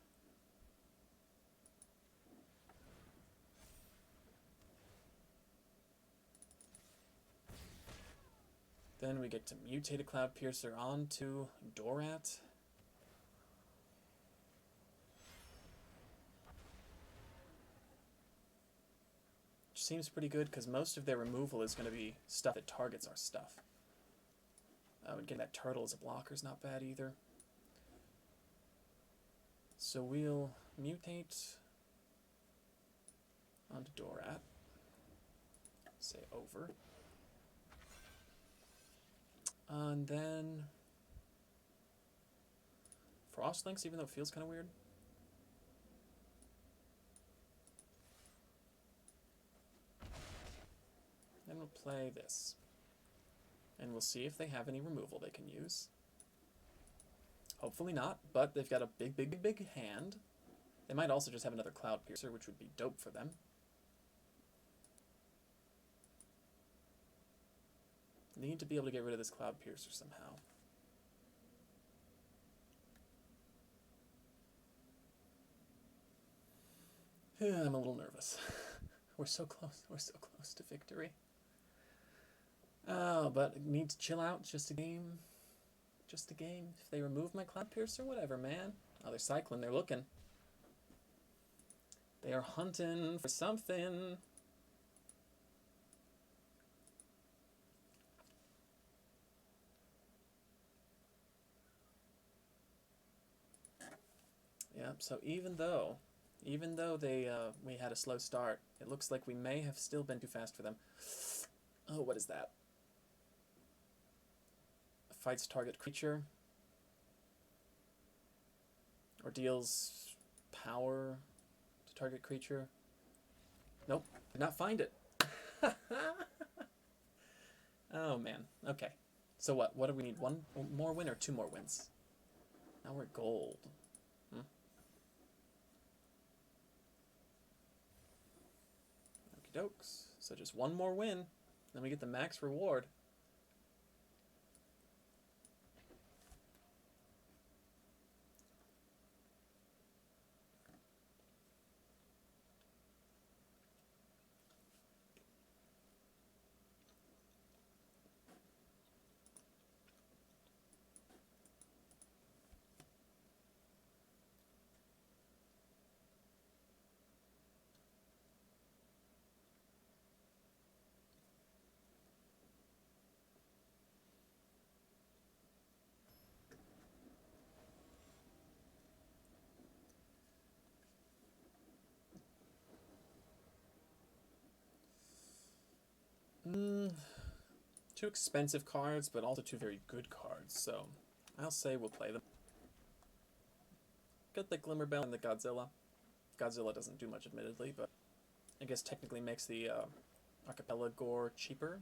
Then we get to mutate a Cloud Piercer onto Dorat. which seems pretty good because most of their removal is going to be stuff that targets our stuff. And getting that turtle as a blocker is not bad either. So we'll mutate onto Dorat. Say over. And then Frostlinks, even though it feels kind of weird. Then we'll play this. And we'll see if they have any removal they can use. Hopefully not, but they've got a big, big, big hand. They might also just have another Cloud Piercer, which would be dope for them. Need to be able to get rid of this Cloud Piercer somehow. I'm a little nervous. We're so close. We're so close to victory. Oh, but need to chill out. It's just a game. Just a game. If they remove my Cloud Piercer, whatever, man. Oh, they're cycling. They're looking. They are hunting for something. Yeah, so even though they we had a slow start, it looks like we may have still been too fast for them. Oh, what is that? Fights target creature. Or deals power to target creature. Nope, did not find it. Oh man, okay. So what do we need? One more win or two more wins? Now we're gold. Okie dokes. So just one more win, then we get the max reward. Two expensive cards, but also two very good cards, so I'll say we'll play them. Got the Glimmerbell and the Godzilla. Godzilla doesn't do much, admittedly, but I guess technically makes the Acapella Gore cheaper.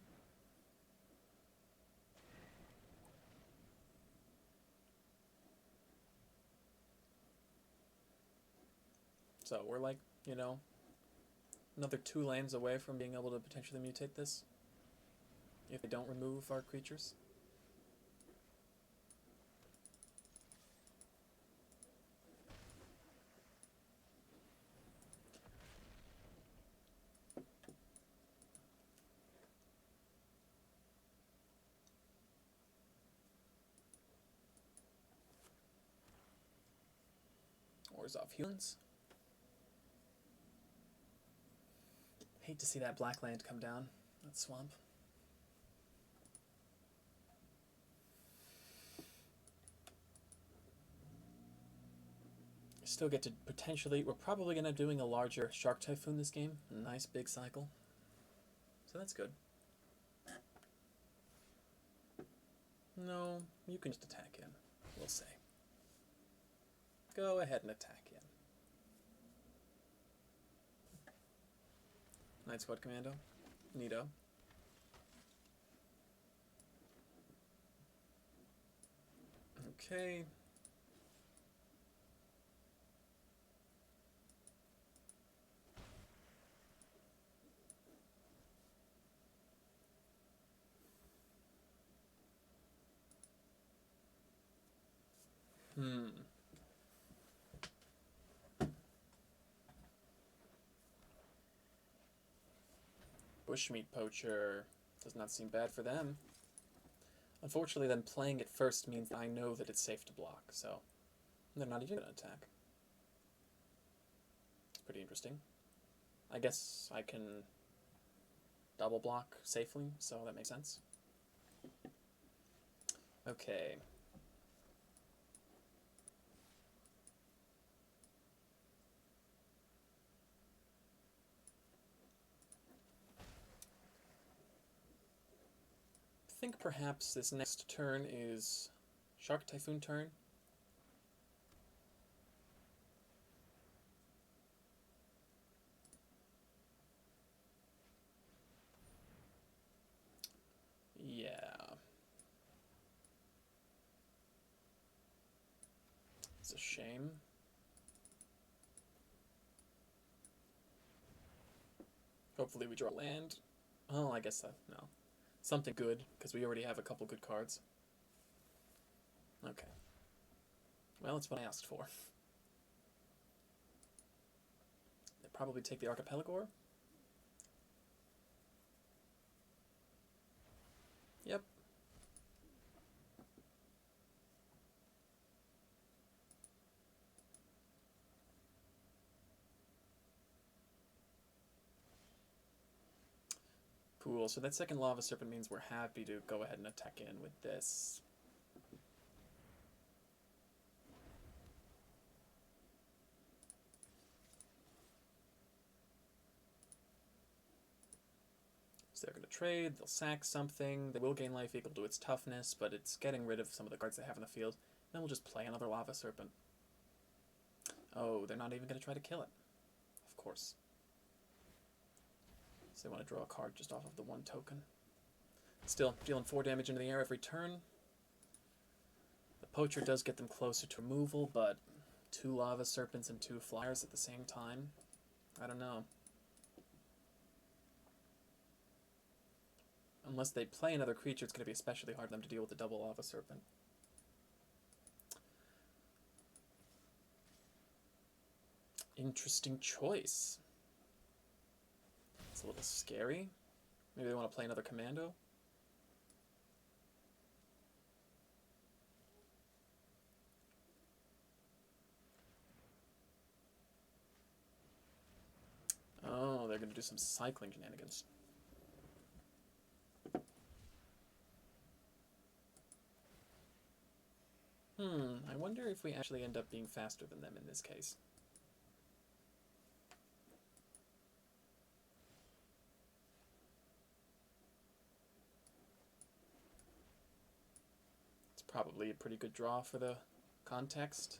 So we're like, you know, another 2 lands away from being able to potentially mutate this. If they don't remove our creatures. Wars off humans. Hate to see that black land come down. That swamp. Still get to potentially, we're probably going to be doing a larger Shark Typhoon this game. A nice big cycle. So that's good. No, you can just attack in, we'll say. Go ahead and attack in. Night Squad Commando. Neato. Okay. Bushmeat Poacher does not seem bad for them. Unfortunately, then playing it first means I know that it's safe to block, so they're not even going to attack. It's pretty interesting. I guess I can double block safely, so that makes sense. Okay. I think perhaps this next turn is Shark Typhoon turn. Yeah. It's a shame. Hopefully we draw land. Oh, I guess that, no. Something good, because we already have a couple good cards. Okay. Well, it's what I asked for. They probably take the Archipelago. Yep. Cool, so that second Lava Serpent means we're happy to go ahead and attack in with this. So they're going to trade, they'll sack something, they will gain life equal to its toughness, but it's getting rid of some of the cards they have in the field. Then we'll just play another Lava Serpent. Oh, they're not even going to try to kill it. Of course. So they want to draw a card just off of the one token. Still, dealing 4 damage into the air every turn. The Poacher does get them closer to removal, but 2 Lava Serpents and 2 Flyers at the same time? I don't know. Unless they play another creature, it's going to be especially hard for them to deal with the double Lava Serpent. Interesting choice. It's a little scary. Maybe they want to play another Commando? Oh, they're going to do some cycling shenanigans. I wonder if we actually end up being faster than them in this case. It's probably a pretty good draw for the context.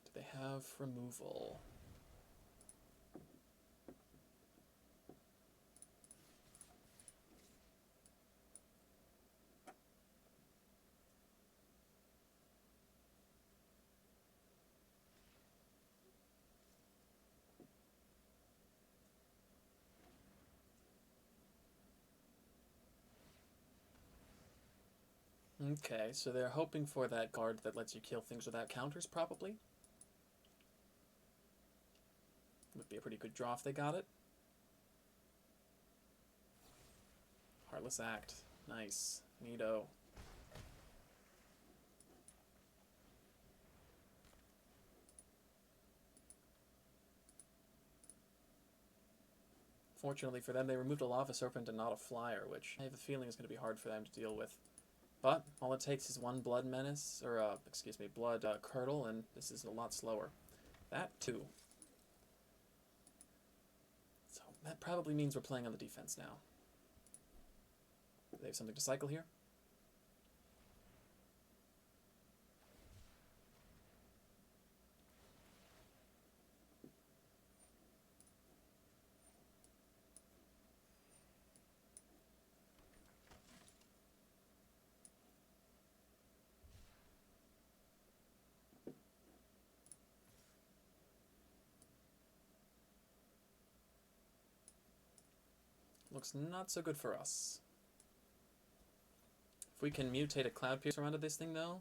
Do they have removal? Okay, so they're hoping for that card that lets you kill things without counters, probably. Would be a pretty good draw if they got it. Heartless Act. Nice. Neato. Fortunately for them, they removed a Lava Serpent and not a Flyer, which I have a feeling is going to be hard for them to deal with. But all it takes is one Blood Menace, or, Blood Curdle, and this is a lot slower. That, too. So that probably means we're playing on the defense now. They have something to cycle here. Looks not so good for us. If we can mutate a Cloud Piercer onto this thing, though,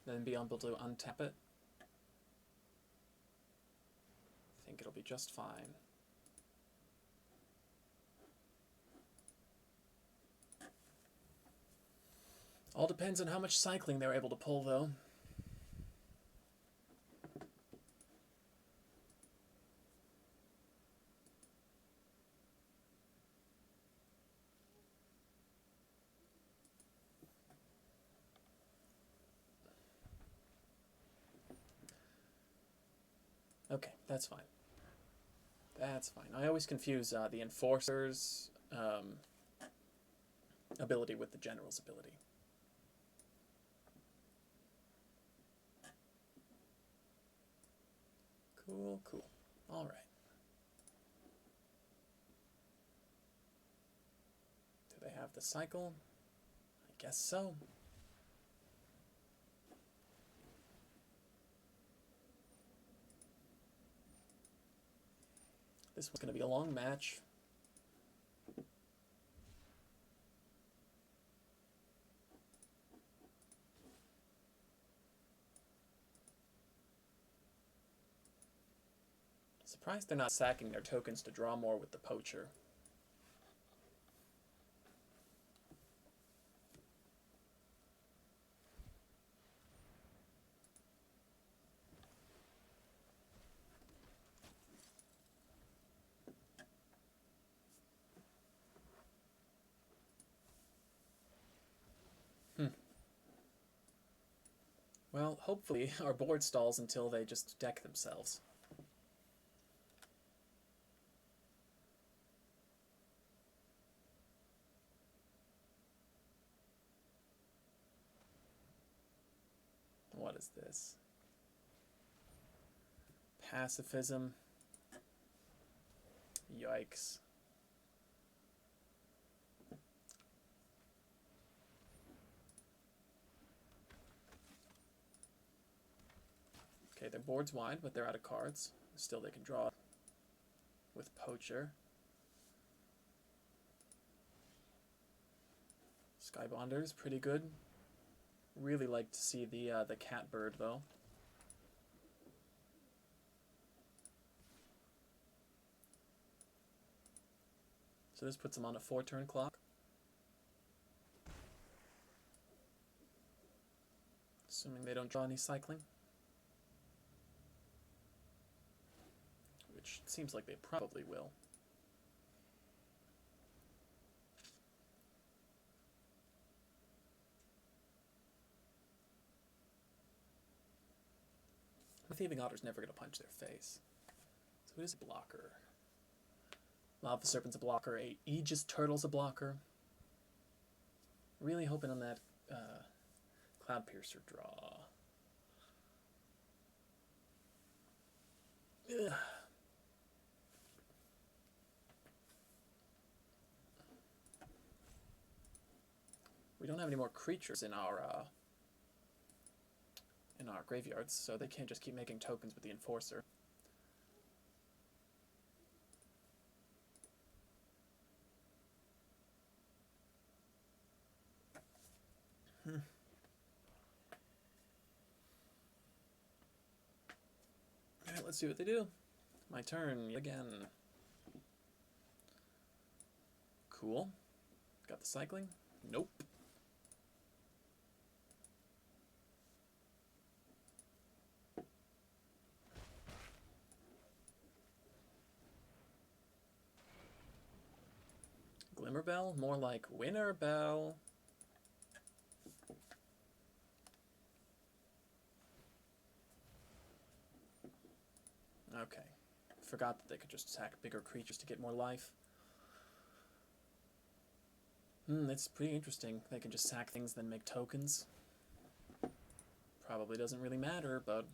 then be able to untap it, I think it'll be just fine. All depends on how much cycling they're able to pull, though. Okay, that's fine. That's fine. I always confuse the Enforcer's ability with the General's ability. Cool, cool. Alright. Do they have the cycle? I guess so. This one's going to be a long match. Surprised they're not sacking their tokens to draw more with the poacher. Well, hopefully our board stalls until they just deck themselves. What is this? Pacifism. Yikes. Okay, their board's wide, but they're out of cards. Still, they can draw with Poacher. Skybonder is pretty good. Really like to see the cat bird, though. So this puts them on a 4-turn clock. Assuming they don't draw any cycling. Which seems like they probably will. The Thieving Otter's never going to punch their face. So who is a blocker? Lava Serpent's a blocker. Aegis Turtle's a blocker. Really hoping on that Cloud Piercer draw. Ugh. We don't have any more creatures in our graveyards, so they can't just keep making tokens with the Enforcer. Alright, let's see what they do. My turn again. Cool. Got the cycling? Nope. Glimmerbell? More like Winter Bell. Okay. Forgot that they could just attack bigger creatures to get more life. That's pretty interesting. They can just sack things, then make tokens. Probably doesn't really matter, but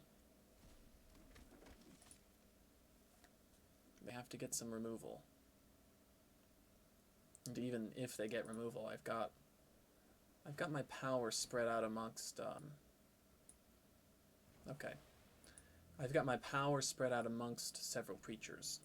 they have to get some removal. And even if they get removal, I've got my power spread out amongst okay. I've got my power spread out amongst several creatures.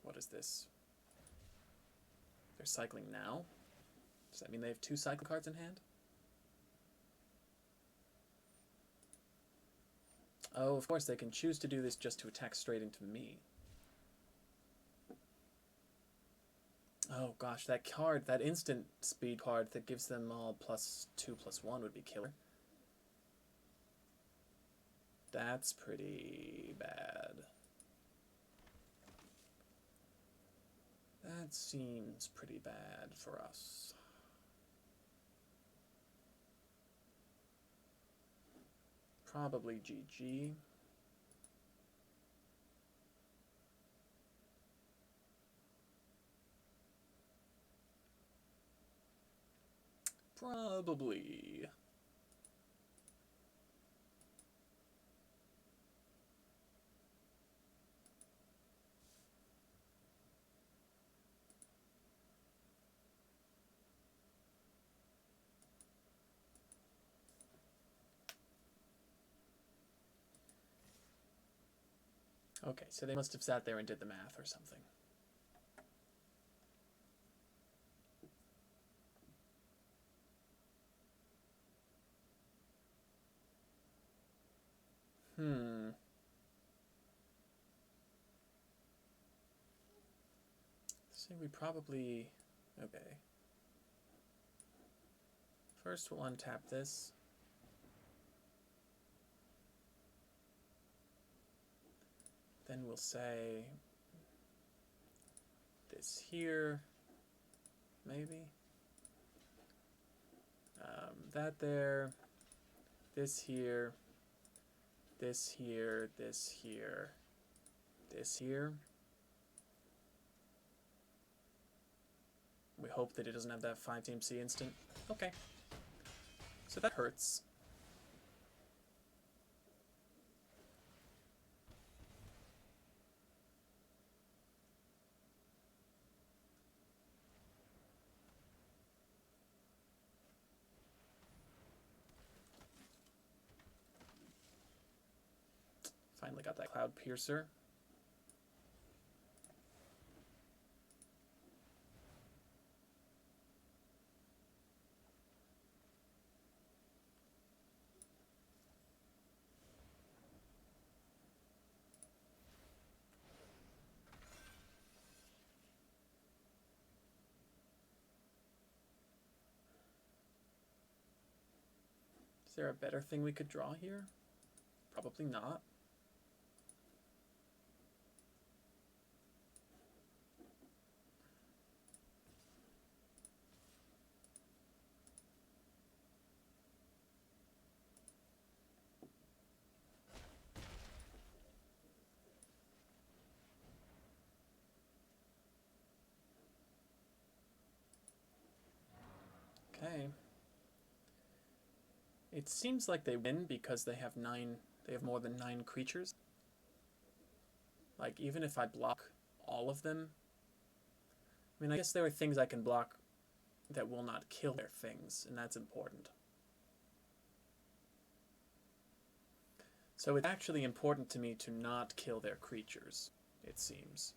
What is this? They're cycling now? Does that mean they have 2 cycle cards in hand? Oh, of course, they can choose to do this just to attack straight into me. Oh gosh, that card, that instant speed card that gives them all +2/+1 would be killer. That's pretty bad. That seems pretty bad for us. Probably GG. Probably. Okay, so they must have sat there and did the math or something. So we probably... Okay. First we'll untap this. Then we'll say this here, maybe. That there, this here, this here, this here, this here. We hope that it doesn't have that 5TMC instant. Okay. So that hurts. Finally got that Cloud Piercer. Is there a better thing we could draw here? Probably not. Okay. It seems like they win because they have more than 9 creatures. Like, even if I block all of them, I mean, I guess there are things I can block that will not kill their things, and that's important. So it's actually important to me to not kill their creatures, it seems.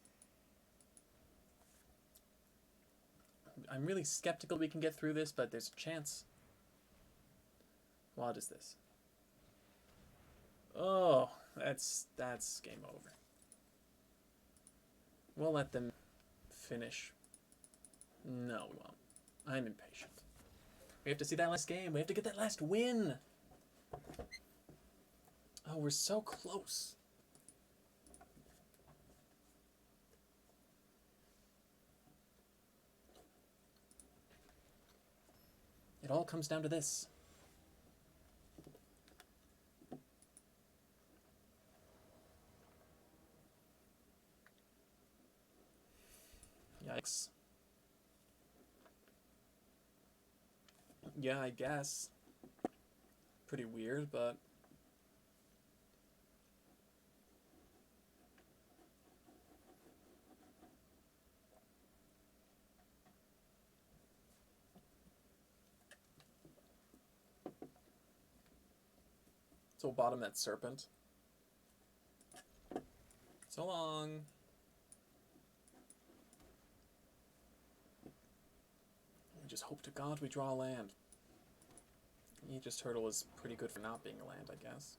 I'm really skeptical we can get through this, but there's a chance. What is this? Oh, that's game over. We'll let them finish. No, we won't. I'm impatient. We have to see that last game. We have to get that last win. Oh, we're so close. It all comes down to this. Yikes. Yeah, I guess. Pretty weird, but... So we'll bottom that serpent. So long. We just hope to God we draw a land. Aegis Turtle is pretty good for not being a land, I guess.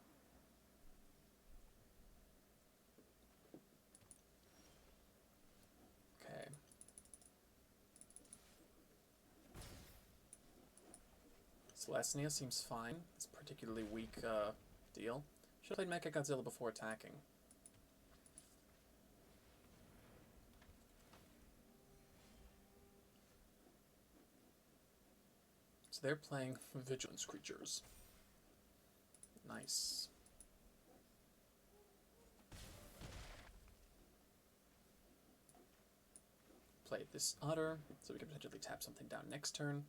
Okay. Celestia seems fine. It's a particularly weak deal. Should have played Mechagodzilla before attacking. So they're playing Vigilance Creatures. Nice. Play this Otter, so we can potentially tap something down next turn.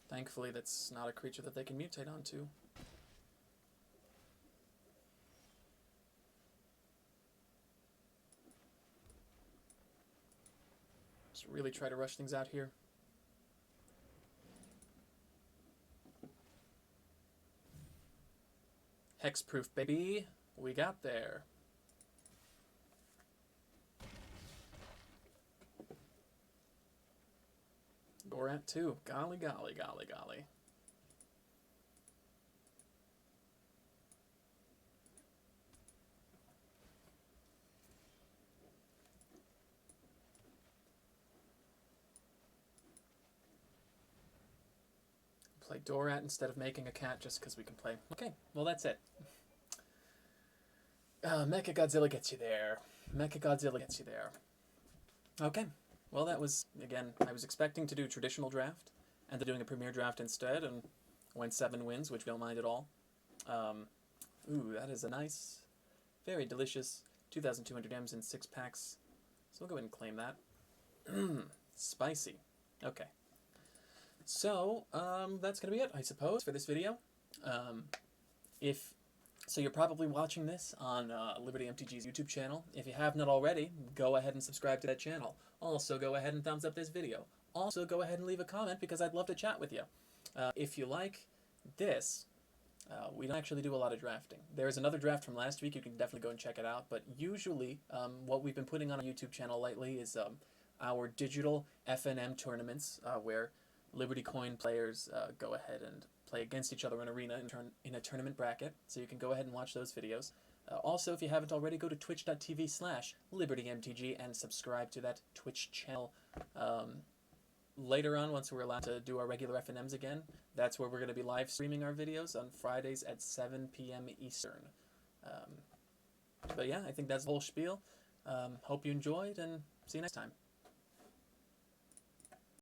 Thankfully, that's not a creature that they can mutate onto. Just really try to rush things out here. Hexproof, baby. We got there. Gorat too. Golly, golly, golly, golly. Play Dorat instead of making a cat just because we can play. Okay, well that's it. Mecha Godzilla gets you there. Mecha Godzilla gets you there. Okay, well that was, again, I was expecting to do traditional draft, and they're doing a premier draft instead, and went 7 wins, which we don't mind at all. Ooh, that is a nice, very delicious 2,200 M's in 6 packs. So we'll go ahead and claim that. Spicy. Okay. So, that's going to be it, I suppose, for this video. So you're probably watching this on Liberty MTG's YouTube channel. If you have not already, go ahead and subscribe to that channel. Also, go ahead and thumbs up this video. Also, go ahead and leave a comment because I'd love to chat with you. If you like this, we don't actually do a lot of drafting. There's another draft from last week. You can definitely go and check it out. But usually, what we've been putting on our YouTube channel lately is our digital FNM tournaments where Liberty Coin players go ahead and play against each other in arena in a tournament bracket. So you can go ahead and watch those videos. Also, if you haven't already, go to twitch.tv/LibertyMTG and subscribe to that Twitch channel. Later on, once we're allowed to do our regular FNMs again, that's where we're going to be live streaming our videos on Fridays at 7 p.m. Eastern. But yeah, I think that's the whole spiel. Hope you enjoyed, and see you next time.